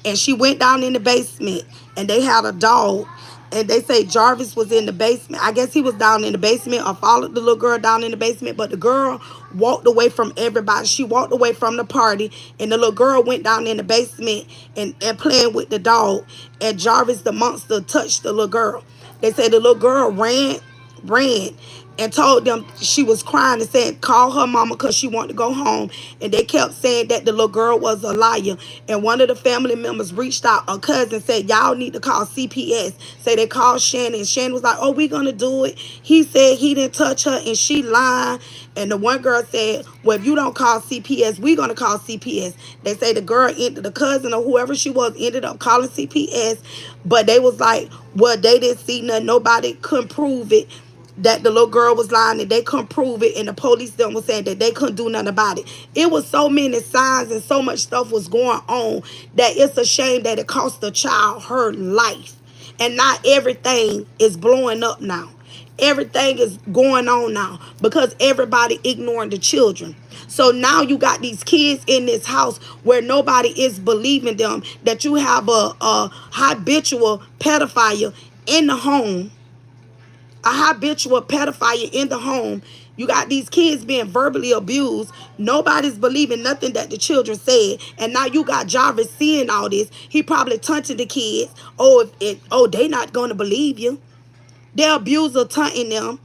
And she went down in the basement and they had a dog. And they say Jarvis was in the basement. I guess he was down in the basement or followed the little girl down in the basement. But the girl walked away from everybody. She walked away from the party. And the little girl went down in the basement and playing with the dog. And Jarvis, the monster, touched the little girl. They say the little girl ran and told them she was crying and said call her mama because she wanted to go home. And they kept saying that the little girl was a liar. And one of the family members reached out, a cousin said y'all need to call CPS. Say they called Shannon and Shannon was like, oh, we gonna do it. He said he didn't touch her and she lied. And the one girl said, well, if you don't call CPS, we gonna call CPS. They say the cousin or whoever she was ended up calling CPS. But they was like, well, they didn't see nothing, nobody couldn't prove it, that the little girl was lying and they couldn't prove it, and the police then was saying that they couldn't do nothing about it. It was so many signs and so much stuff was going on that it's a shame that it cost the child her life. And not everything is blowing up now. Everything is going on now because everybody ignoring the children. So now you got these kids in this house where nobody is believing them, that you have a habitual pedophile in the home, a habitual pedophile in the home. You got these kids being verbally abused. Nobody's believing nothing that the children said. And now you got Jarvis seeing all this. He probably taunting the kids. They not going to believe you. Their abuser taunting them.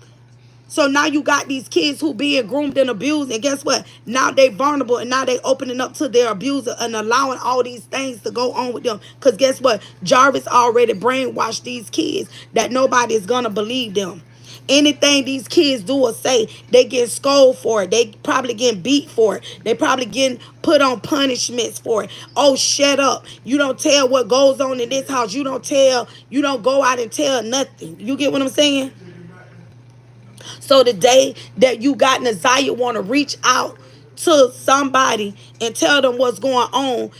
So now you got these kids who being groomed and abused, and guess what? Now they vulnerable, and now they opening up to their abuser and allowing all these things to go on with them. Because guess what? Jarvis already brainwashed these kids that nobody is gonna believe them. Anything these kids do or say, they get scolded for it. They probably getting beat for it. They probably getting put on punishments for it. Oh, shut up. You don't tell what goes on in this house. You don't go out and tell nothing. You get what I'm saying? So the day that you got Naziah want to reach out to somebody and tell them what's going on,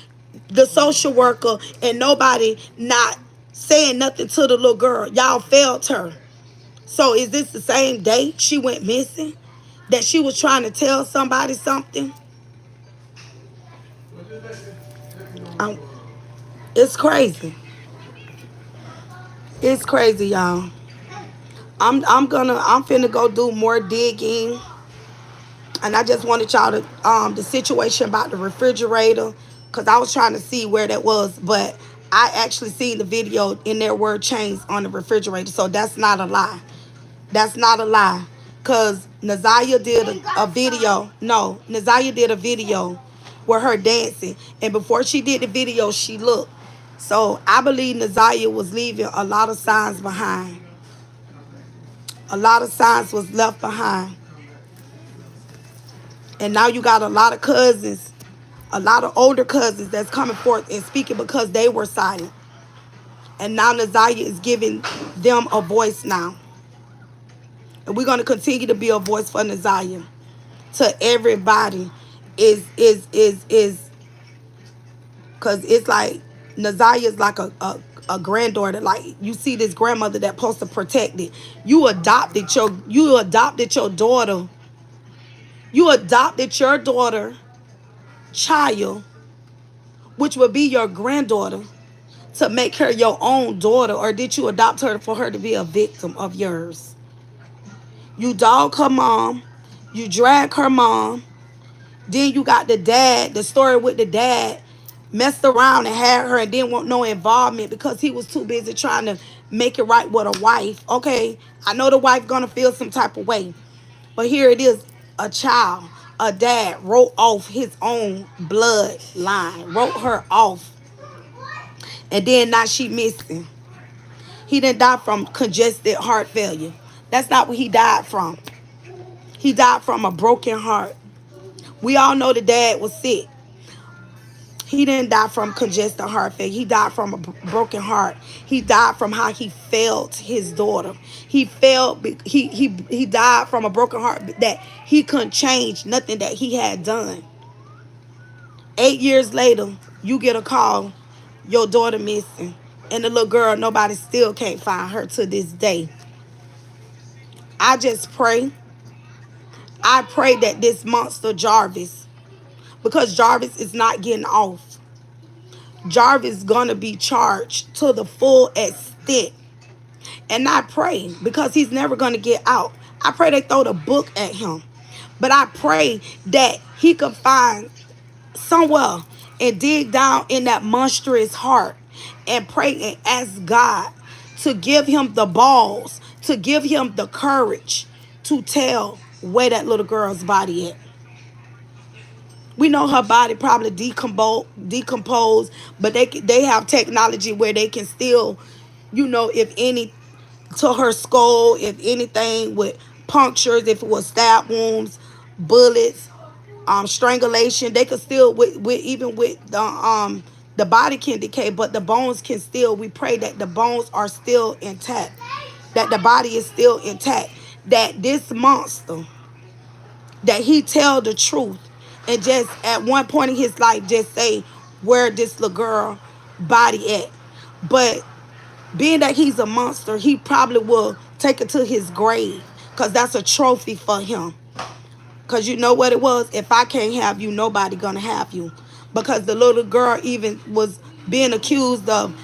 the social worker and nobody not saying nothing to the little girl, y'all failed her. So is this the same day she went missing? That she was trying to tell somebody something? Um, it's crazy. It's crazy, y'all. I'm finna go do more digging. And I just wanted y'all to the situation about the refrigerator, because I was trying to see where that was, but I actually seen the video in their word chains on the refrigerator, so that's not a lie. That's not a lie, because Naziah did a video. No, Naziah did a video with her dancing, and before she did the video, she looked. So I believe Naziah was leaving a lot of signs behind. A lot of signs was left behind. And now you got a lot of cousins, a lot of older cousins that's coming forth and speaking because they were silent. And now Naziah is giving them a voice now. And we're going to continue to be a voice for Naziah. To everybody is because it's like Naziah is like a granddaughter. Like you see this grandmother that supposed to protect it. You adopted your daughter. You adopted your daughter child, which would be your granddaughter, to make her your own daughter, or did you adopt her for her to be a victim of yours? You dog her mom, you drag her mom, then you got the story with the dad messed around and had her and didn't want no involvement because he was too busy trying to make it right with a wife. Okay, I know the wife gonna feel some type of way, but here it is, a child, a dad wrote off his own bloodline, wrote her off, and then now she missing. He didn't die from congested heart failure. That's not what he died from. He died from a broken heart. We all know the dad was sick. He didn't die from congested heart failure. He died from a broken heart. He died from how he felt his daughter. He died from a broken heart that he couldn't change nothing that he had done. 8 years later, you get a call, your daughter missing. And the little girl, nobody still can't find her to this day. I just pray. I pray that this monster Jarvis, because Jarvis is not getting off. Jarvis gonna be charged to the full extent. And I pray, because he's never gonna get out, I pray they throw the book at him. But I pray that he could find somewhere and dig down in that monstrous heart and pray and ask God to give him the balls, to give him the courage to tell where that little girl's body at. We know her body probably decomposed, but they have technology where they can still, if any, to her skull, if anything with punctures, if it was stab wounds, bullets, strangulation, they could still with even with the body can decay, but the bones can still. We pray that the bones are still intact, that the body is still intact, that this monster, that he tell the truth, and just at one point in his life just say where this little girl body at. But being that he's a monster, he probably will take it to his grave, because that's a trophy for him. Because you know what it was? If I can't have you, nobody gonna have you. Because the little girl even was being accused of,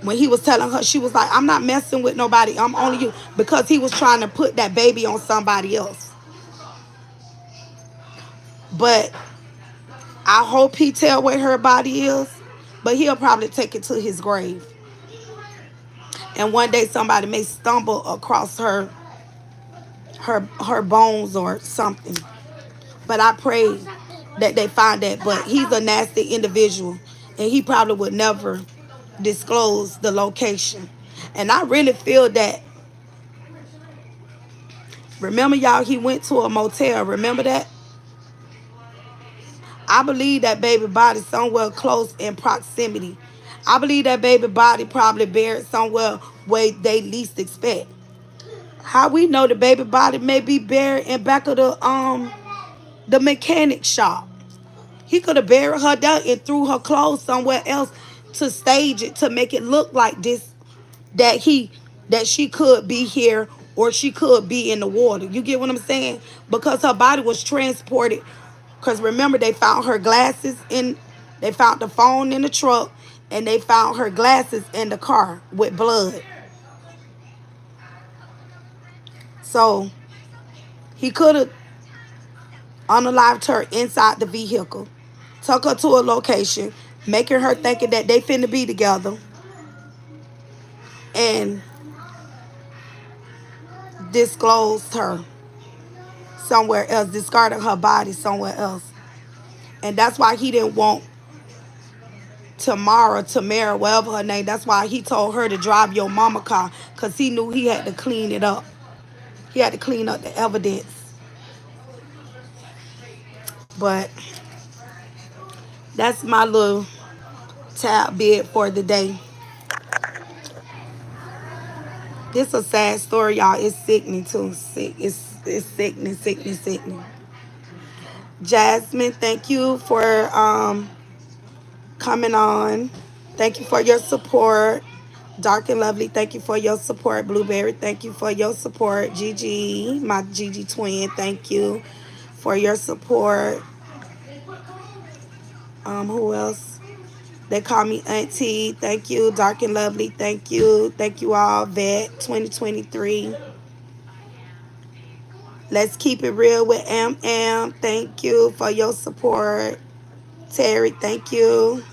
when he was telling her, she was like, I'm not messing with nobody, I'm only you. Because he was trying to put that baby on somebody else. But I hope he tell where her body is. But he'll probably take it to his grave. And one day somebody may stumble across her bones or something. But I pray that they find that. But he's a nasty individual, and he probably would never disclose the location. And I really feel that, remember y'all, he went to a motel, remember that? I believe that baby body somewhere close in proximity. I believe that baby body probably buried somewhere where they least expect. How we know the baby body may be buried in back of the mechanic shop. He could have buried her down and threw her clothes somewhere else to stage it, to make it look like this, that she could be here, or she could be in the water. You get what I'm saying? Because her body was transported. Because remember, they found her glasses they found the phone in the truck, and they found her glasses in the car with blood. So he could have unalived her inside the vehicle, took her to a location, making her thinking that they finna be together, and disclosed her somewhere else, discarded her body somewhere else. And that's why he didn't want Tamara, whatever her name, that's why he told her to drive your mama car, because he knew he had to clean it up. He had to clean up the evidence. But that's my little tab bid for the day. This is a sad story, y'all. It's sickening too. It's sickening. Jasmine, thank you for coming on. Thank you for your support. Dark and Lovely, thank you for your support. Blueberry, thank you for your support. Gigi, my Gigi twin, thank you for your support. Who else? They call me Auntie. Thank you. Dark and Lovely, thank you. Thank you all. Vet 2023. Let's keep it real with Am. Thank you for your support. Terry, thank you.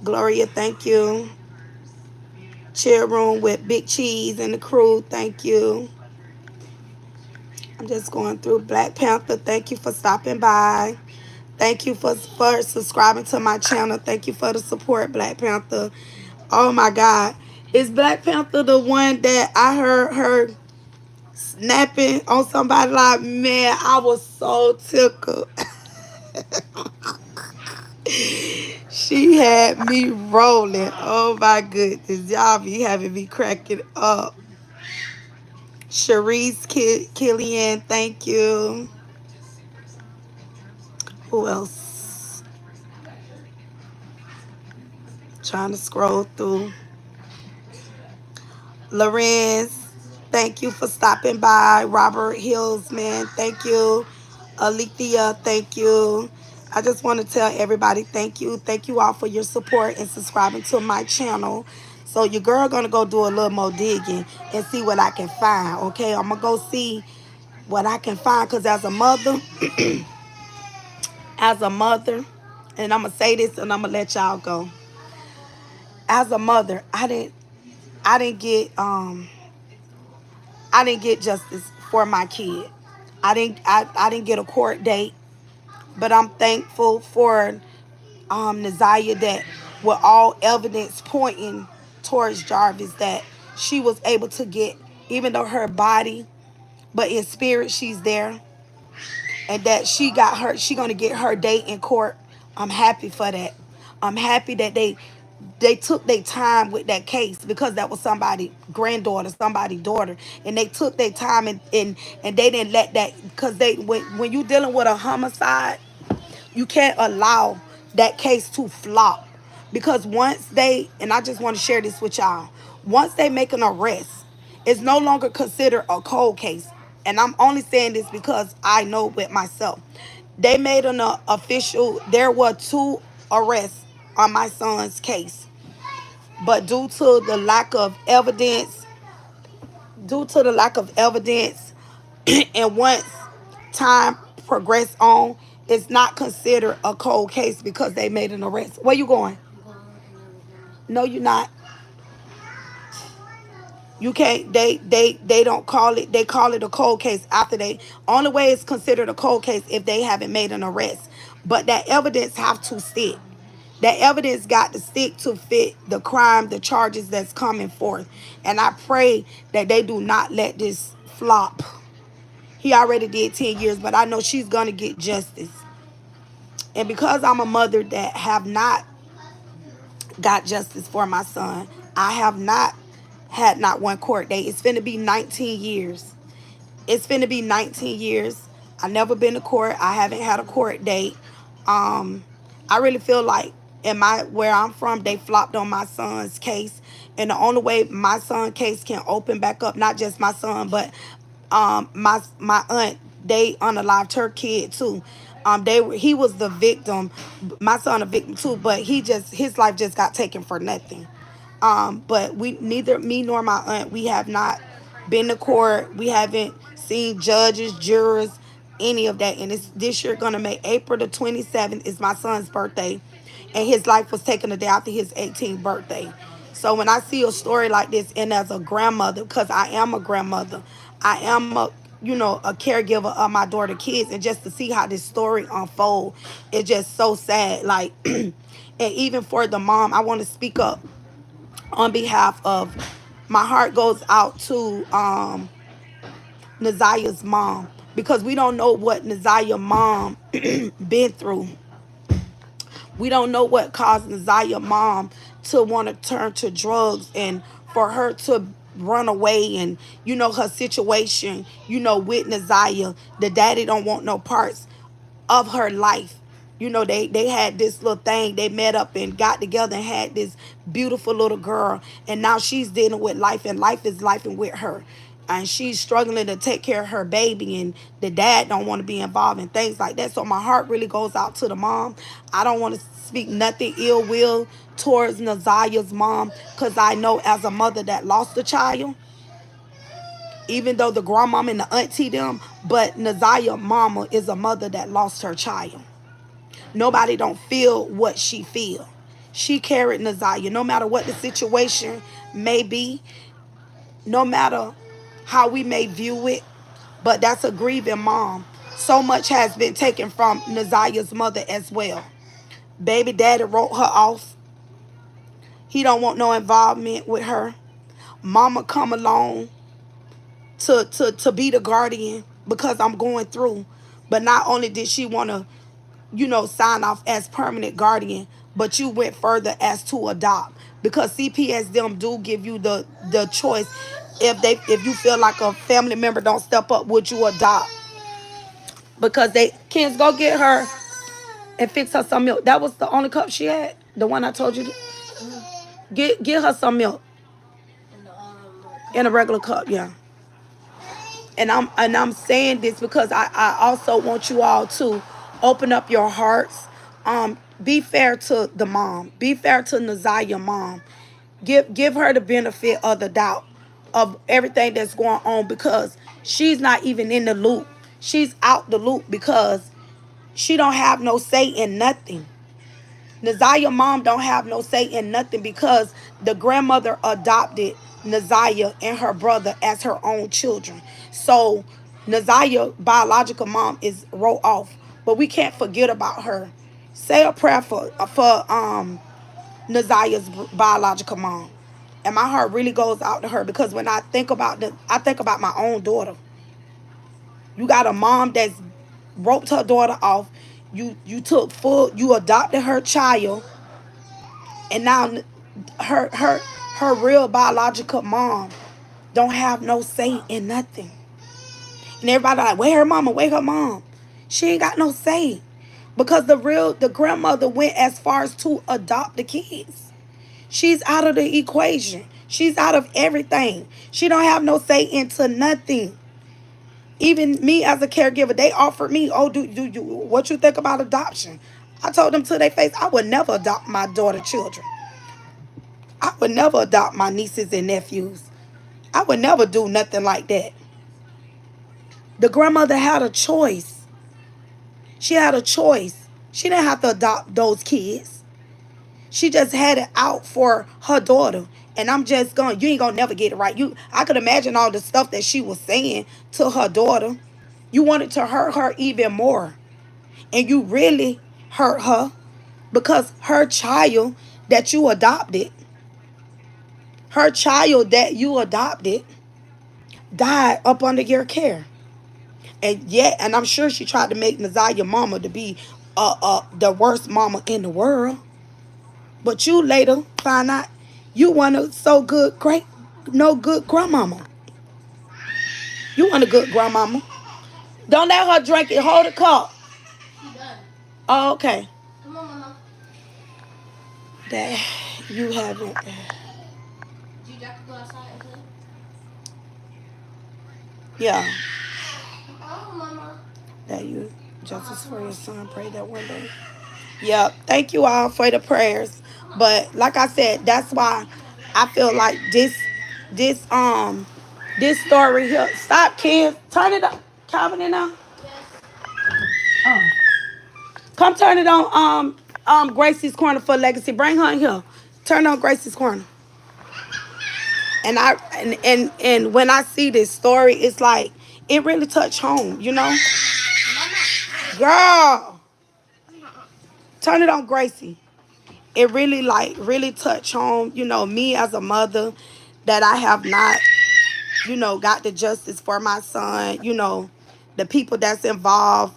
Gloria, thank you. Chill Room with Big Cheese and the crew, thank you. I'm just going through. Black Panther, thank you for stopping by. Thank you for subscribing to my channel. Thank you for the support, Black Panther. Oh my God. Is Black Panther the one that I heard her snapping on somebody? Like, man, I was so tickled. She had me rolling. Oh my goodness. Y'all be having me cracking up. Sharice Killian, thank you. Who else? Trying to scroll through. Lorenz, thank you for stopping by. Robert Hills, man, thank you. Alethea, thank you. I just want to tell everybody thank you. Thank you all for your support and subscribing to my channel. So your girl gonna go do a little more digging and see what I can find. Okay, I'm gonna go see what I can find because as a mother, and I'm gonna say this and I'm gonna let y'all go. As a mother, I didn't get I didn't get justice for my kid. I didn't get a court date, but I'm thankful for Naziah that with all evidence pointing towards Jarvis that she was able to get, even though her body, but in spirit she's there, and that she gonna get her date in court. I'm happy for that. I'm happy that they took their time with that case because that was somebody granddaughter, somebody daughter, and they took their time and they didn't let that because they when you dealing with a homicide, you can't allow that case to flop because once they, and I just want to share this with y'all, once they make an arrest, it's no longer considered a cold case. And I'm only saying this because I know with myself. They made an official, there were 2 arrests on my son's case, but due to the lack of evidence, and once time progressed on, it's not considered a cold case because they made an arrest. Where you going? No, you're not. You can't. They don't call it. They call it a cold case after they. Only way it's considered a cold case if they haven't made an arrest. But that evidence have to stick. That evidence got to stick to fit the crime, the charges that's coming forth. And I pray that they do not let this flop. He already did 10 years, but I know she's gonna get justice. And because I'm a mother that have not got justice for my son, I have not had not one court date. It's finna be 19 years. It's finna be 19 years. I never been to court. I haven't had a court date. I really feel like in my where I'm from, they flopped on my son's case. And the only way my son's case can open back up, not just my son, but my aunt, they unalived her kid too. He was the victim, my son a victim too, but his life just got taken for nothing. But we neither me nor my aunt, we have not been to court. We haven't seen judges, jurors, any of that. And it's this year gonna make April the 27th is my son's birthday, and his life was taken the day after his 18th birthday. So when I see a story like this, and as a grandmother, because I am a grandmother, I am a caregiver of my daughter kids, and just to see how this story unfold, it's just so sad. Like, and even for the mom, I want to speak up on behalf of, my heart goes out to Naziah's mom, because we don't know what Naziah's mom been through. We don't know what caused Naziah's mom to want to turn to drugs, and for her to run away, and her situation, with Naziah, the daddy don't want no parts of her life. They had this little thing. They met up and got together and had this beautiful little girl. And now she's dealing with life, and life is life with her. And she's struggling to take care of her baby, and the dad don't want to be involved in things like that. So my heart really goes out to the mom. I don't want to speak nothing ill will towards Naziah's mom, because I know as a mother that lost a child, even though the grandmama and the auntie them, but Naziah's mama is a mother that lost her child. Nobody don't feel what she feel. She carried Naziah, no matter what the situation may be, no matter how we may view it, but that's a grieving mom. So much has been taken from Naziah's mother as well. Baby daddy wrote her off. He don't want no involvement with her. Mama come along to be the guardian because I'm going through. But not only did she want to sign off as permanent guardian, but you went further as to adopt, because CPS them do give you the choice. If you feel like a family member don't step up, would you adopt? Because they kids go get her and fix her some milk. That was the only cup she had, the one I told you. Get her some milk in a regular cup. Yeah. And I'm saying this because I also want you all to open up your hearts. Be fair to the mom. Be fair to Naziah mom. Give her the benefit of the doubt of everything that's going on, because she's not even in the loop. She's out the loop because she don't have no say in nothing. Naziah mom don't have no say in nothing because the grandmother adopted Naziah and her brother as her own children. So Naziah biological mom is wrote off, but we can't forget about her. Say a prayer for Naziah's biological mom. And my heart really goes out to her, because when I think about my own daughter. You got a mom that's roped her daughter off. You adopted her child, and now her real biological mom don't have no say in nothing. And everybody like, where her mama? Where her mom? She ain't got no say, because the grandmother went as far as to adopt the kids. She's out of the equation. She's out of everything. She don't have no say into nothing. Even me as a caregiver, they offered me, oh, do you what you think about adoption? I told them to their face, I would never adopt my daughter children. I would never adopt my nieces and nephews. I would never do nothing like that. The grandmother had a choice. She had a choice. She didn't have to adopt those kids. She just had it out for her daughter. And I'm just going, you ain't gonna never get it right. I could imagine all the stuff that she was saying to her daughter. You wanted to hurt her even more. And you really hurt her, because her child that you adopted died up under your care. And I'm sure she tried to make Naziah mama to be the worst mama in the world. But you later find out you want a no good grandmama. You want a good grandmama. Don't let her drink it. Hold the cup. Oh, okay. Come on, Mama. That you haven't. Did you have to go outside and play? Yeah. Oh, Mama. That you, justice for your son, pray that one day. Yeah. Thank you all for the prayers. But like I said, that's why I feel like this this story here. Stop, kids. Turn it up. Calvin in now. Oh. Come turn it on Gracie's Corner for Legacy. Bring her in here. Turn on Gracie's Corner. And when I see this story, it's like it really touched home, you know? Girl. Turn it on Gracie. It really touched home, you know, me as a mother, that I have not, you know, got the justice for my son, you know, the people that's involved,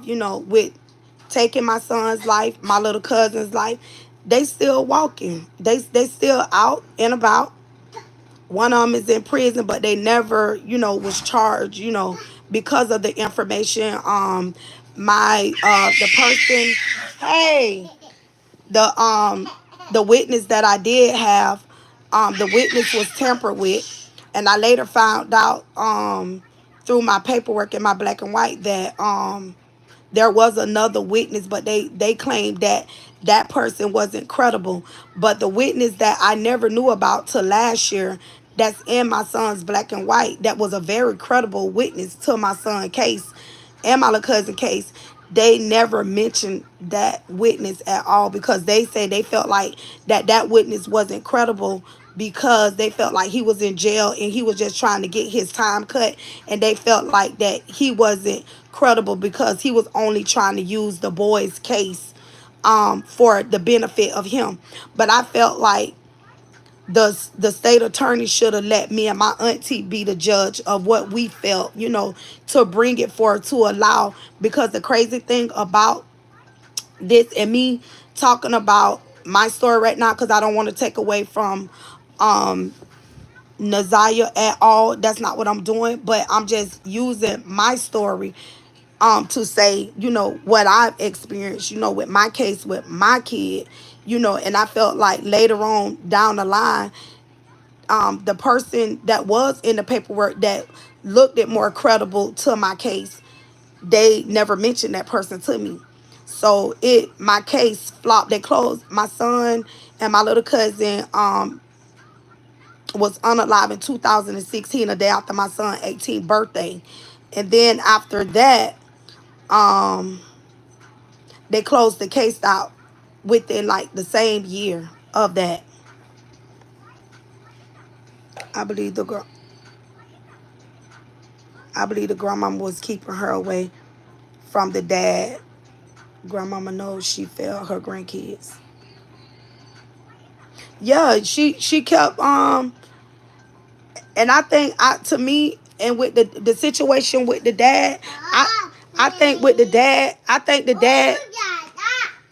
you know, with taking my son's life, my little cousin's life. They still walking. They still out and about. One of them is in prison, but they never, you know, was charged, you know, because of the information. My the person, hey, the witness that I did have, the witness was tampered with, and I later found out through my paperwork in my black and white that there was another witness, but they claimed that that person wasn't credible. But the witness that I never knew about till last year, that's in my son's black and white, that was a very credible witness to my son's case and my little cousin case. They never mentioned that witness at all, because they say they felt like that witness wasn't credible, because they felt like he was in jail and he was just trying to get his time cut, and they felt like that he wasn't credible because he was only trying to use the boy's case for the benefit of him. But I felt like the state attorney should have let me and my auntie be the judge of what we felt, you know, to bring it forward, to allow, because the crazy thing about this, and me talking about my story right now, because I don't want to take away from Naziah at all. That's not what I'm doing, but I'm just using my story to say, what I've experienced, with my case with my kid, and I felt like later on down the line, the person that was in the paperwork that looked it more credible to my case, they never mentioned that person to me. So my case flopped. They closed. My son and my little cousin was unalive in 2016, a day after my son's 18th birthday. And then after that, um, they closed the case out within like the same year of that. I believe the girl. I believe the grandmama was keeping her away from the dad. Grandmama knows she failed her grandkids. Yeah, she kept and I think to me, and with the situation with the dad, I think with the dad,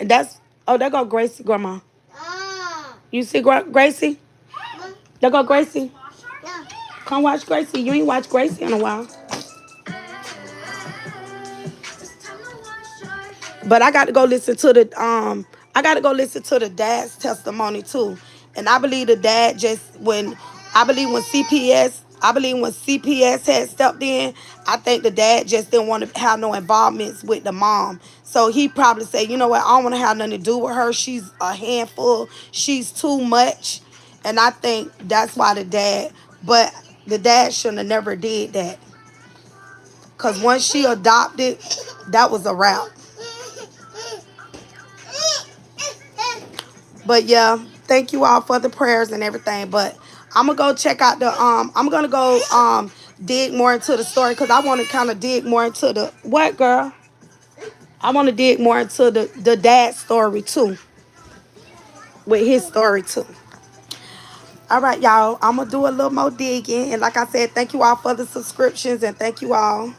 and that's, oh, there go Gracie, grandma. You see Gracie? There go Gracie. Come watch Gracie. You ain't watched Gracie in a while. But I got to go listen to the dad's testimony too. And I believe the dad I believe when CPS had stepped in, I think the dad just didn't want to have no involvements with the mom. So he probably said, you know what, I don't want to have nothing to do with her. She's a handful. She's too much. And I think that's why but the dad shouldn't have never did that. Because once she adopted, that was a wrap. But yeah, thank you all for the prayers and everything. But I'm gonna go check out I'm gonna go dig more into the story, because I want to kind of dig more into the what, girl? I want to dig more into the dad's story too, with his story too. All right, y'all. I'm gonna do a little more digging, and like I said, thank you all for the subscriptions, and thank you all.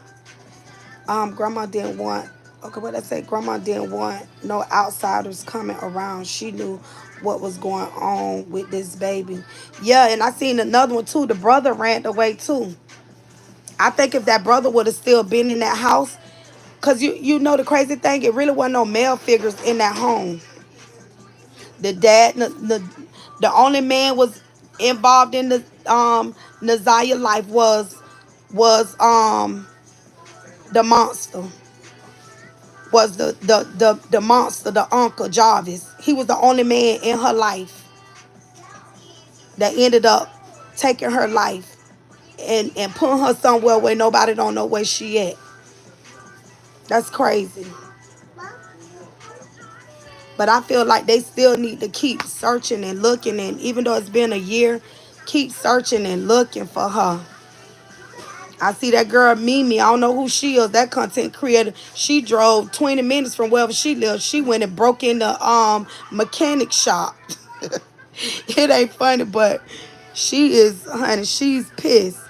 Grandma didn't want. Okay, what I say? Grandma didn't want no outsiders coming around. She knew what was going on with this baby. Yeah, and I seen another one too. The brother ran away too. I think if that brother would have still been in that house, cause you know the crazy thing, it really wasn't no male figures in that home. The dad, the only man was involved in the Naziah life was the monster. Was the monster, the uncle Jarvis. He was the only man in her life that ended up taking her life and putting her somewhere where nobody don't know where she at. That's crazy. But I feel like they still need to keep searching and looking, and even though it's been a year, keep searching and looking for her. I see that girl Mimi. I don't know who she is. That content creator. She drove 20 minutes from wherever she lives. She went and broke in the mechanic shop. It ain't funny, but she is, honey. She's pissed.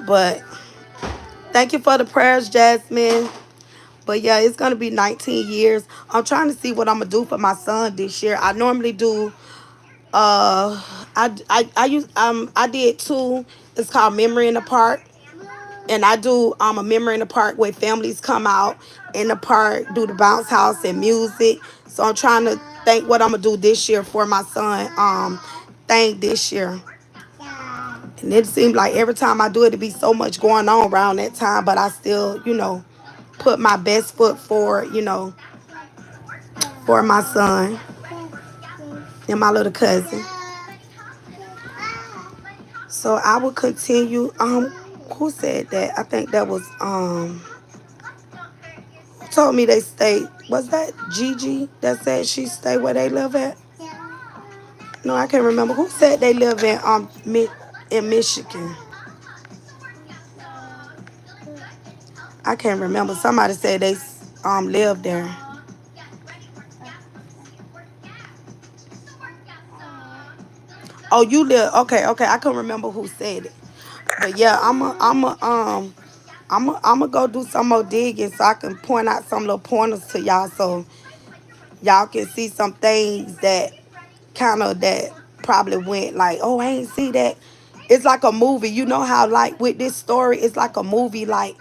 But thank you for the prayers, Jasmine. But yeah, it's gonna be 19 years. I'm trying to see what I'm gonna do for my son this year. I normally do. I did two. It's called Memory in the Park. And I do a Memory in the Park where families come out in the park, do the bounce house and music. So I'm trying to think what I'm gonna do this year for my son thing this year. And it seems like every time I do it, be so much going on around that time, but I still, put my best foot forward, for my son and my little cousin. So I will continue. Who said that? I think that was told me they stayed. Was that Gigi that said she stayed where they live at? No, I can't remember. Who said they live in Michigan? I can't remember. Somebody said they live there. Oh, you live. Okay. I couldn't remember who said it. But yeah, I'm gonna go do some more digging so I can point out some little pointers to y'all, so y'all can see some things that probably went like, oh, I ain't see that. It's like a movie. You know how like with this story, it's like a movie. Like,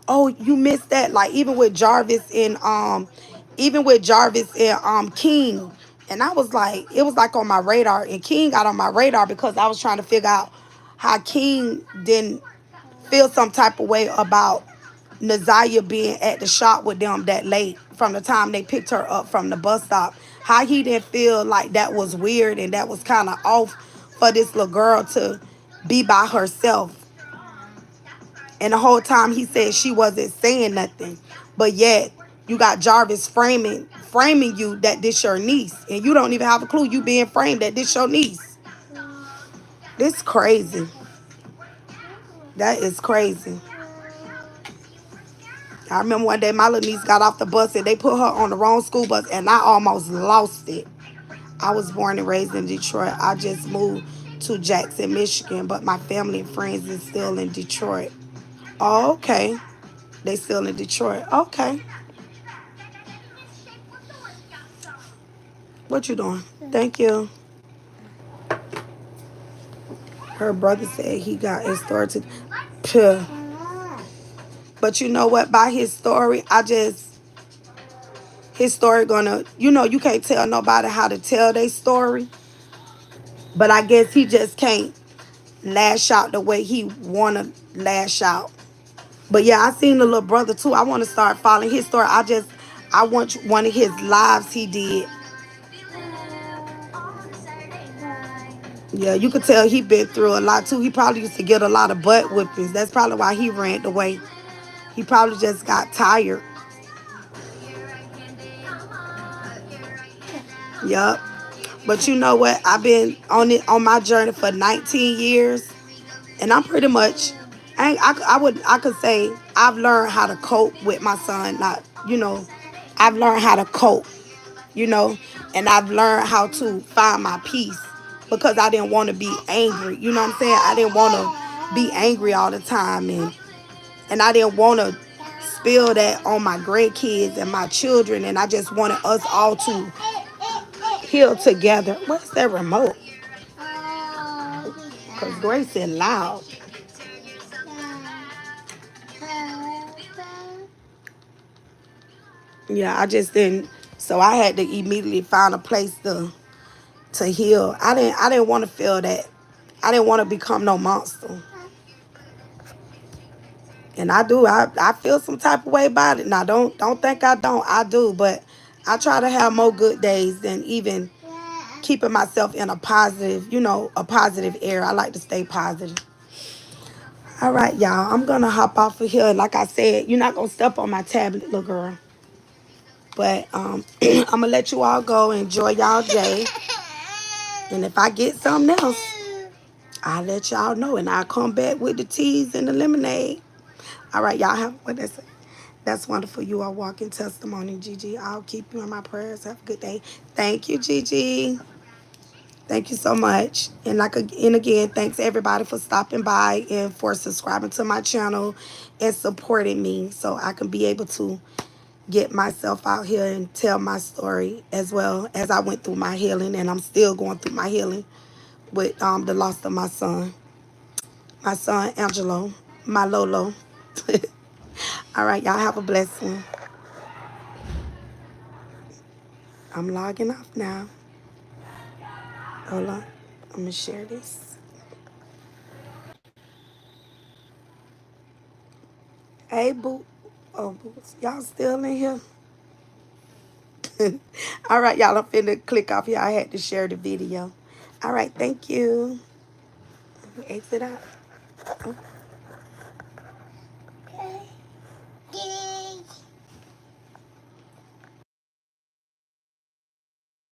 oh, you missed that. Like even with Jarvis and King. And I was like, it was like on my radar. And King got on my radar because I was trying to figure out how King didn't feel some type of way about Naziah being at the shop with them that late from the time they picked her up from the bus stop. How he didn't feel like that was weird and that was kind of off for this little girl to be by herself. And the whole time he said she wasn't saying nothing. But yet you got Jarvis framing you that this your niece. And you don't even have a clue you being framed that this your niece. This crazy. That is crazy. I remember one day my little niece got off the bus and they put her on the wrong school bus and I almost lost it. I was born and raised in Detroit. I just moved to Jackson, Michigan, but my family and friends is still in Detroit. Oh, okay. They still in Detroit. Okay. What you doing? Thank you. Her brother said he got his story to. Puh. But you know what? By his story, his story gonna, you can't tell nobody how to tell their story. But I guess he just can't lash out the way he wanna lash out. But yeah, I seen the little brother too. I want to start following his story. I want one of his lives he did. Yeah, you could tell he been through a lot too. He probably used to get a lot of butt whippings. That's probably why he ran away. He probably just got tired. Yup. But you know what? I've been on my journey for 19 years, and I'm pretty much, I could say I've learned how to cope with my son. Not, I've learned how to cope, you know, and I've learned how to find my peace because I didn't want to be angry. You know what I'm saying? I didn't want to be angry all the time, and I didn't want to spill that on my grandkids and my children, and I just wanted us all to heal together. What's that remote? Because Grace is loud. Yeah, I just didn't. So I had to immediately find a place to heal. I didn't want to feel that. I didn't want to become no monster. And I do. I feel some type of way about it. Now don't think I don't. I do, but I try to have more good days than even keeping myself in a positive air. I like to stay positive. All right, y'all. I'm gonna hop off of here. Like I said, you're not gonna step on my tablet, little girl. But I'm gonna let you all go. Enjoy y'all day. And if I get something else, I'll let y'all know. And I'll come back with the teas and the lemonade. All right, y'all have what that's. That's wonderful. You are walking testimony, Gigi. I'll keep you in my prayers. Have a good day. Thank you, Gigi. Thank you so much. And again, thanks everybody for stopping by and for subscribing to my channel and supporting me so I can be able to get myself out here and tell my story as well as I went through my healing, and I'm still going through my healing with the loss of my son Angelo, my Lolo. All right, y'all have a blessed one. I'm logging off now. Hold on. I'm going to share this. Hey, boo. Oh, boots. Y'all still in here? All right, y'all. I'm finna click off here. I had to share the video. All right. Thank you. Exit out. Oh.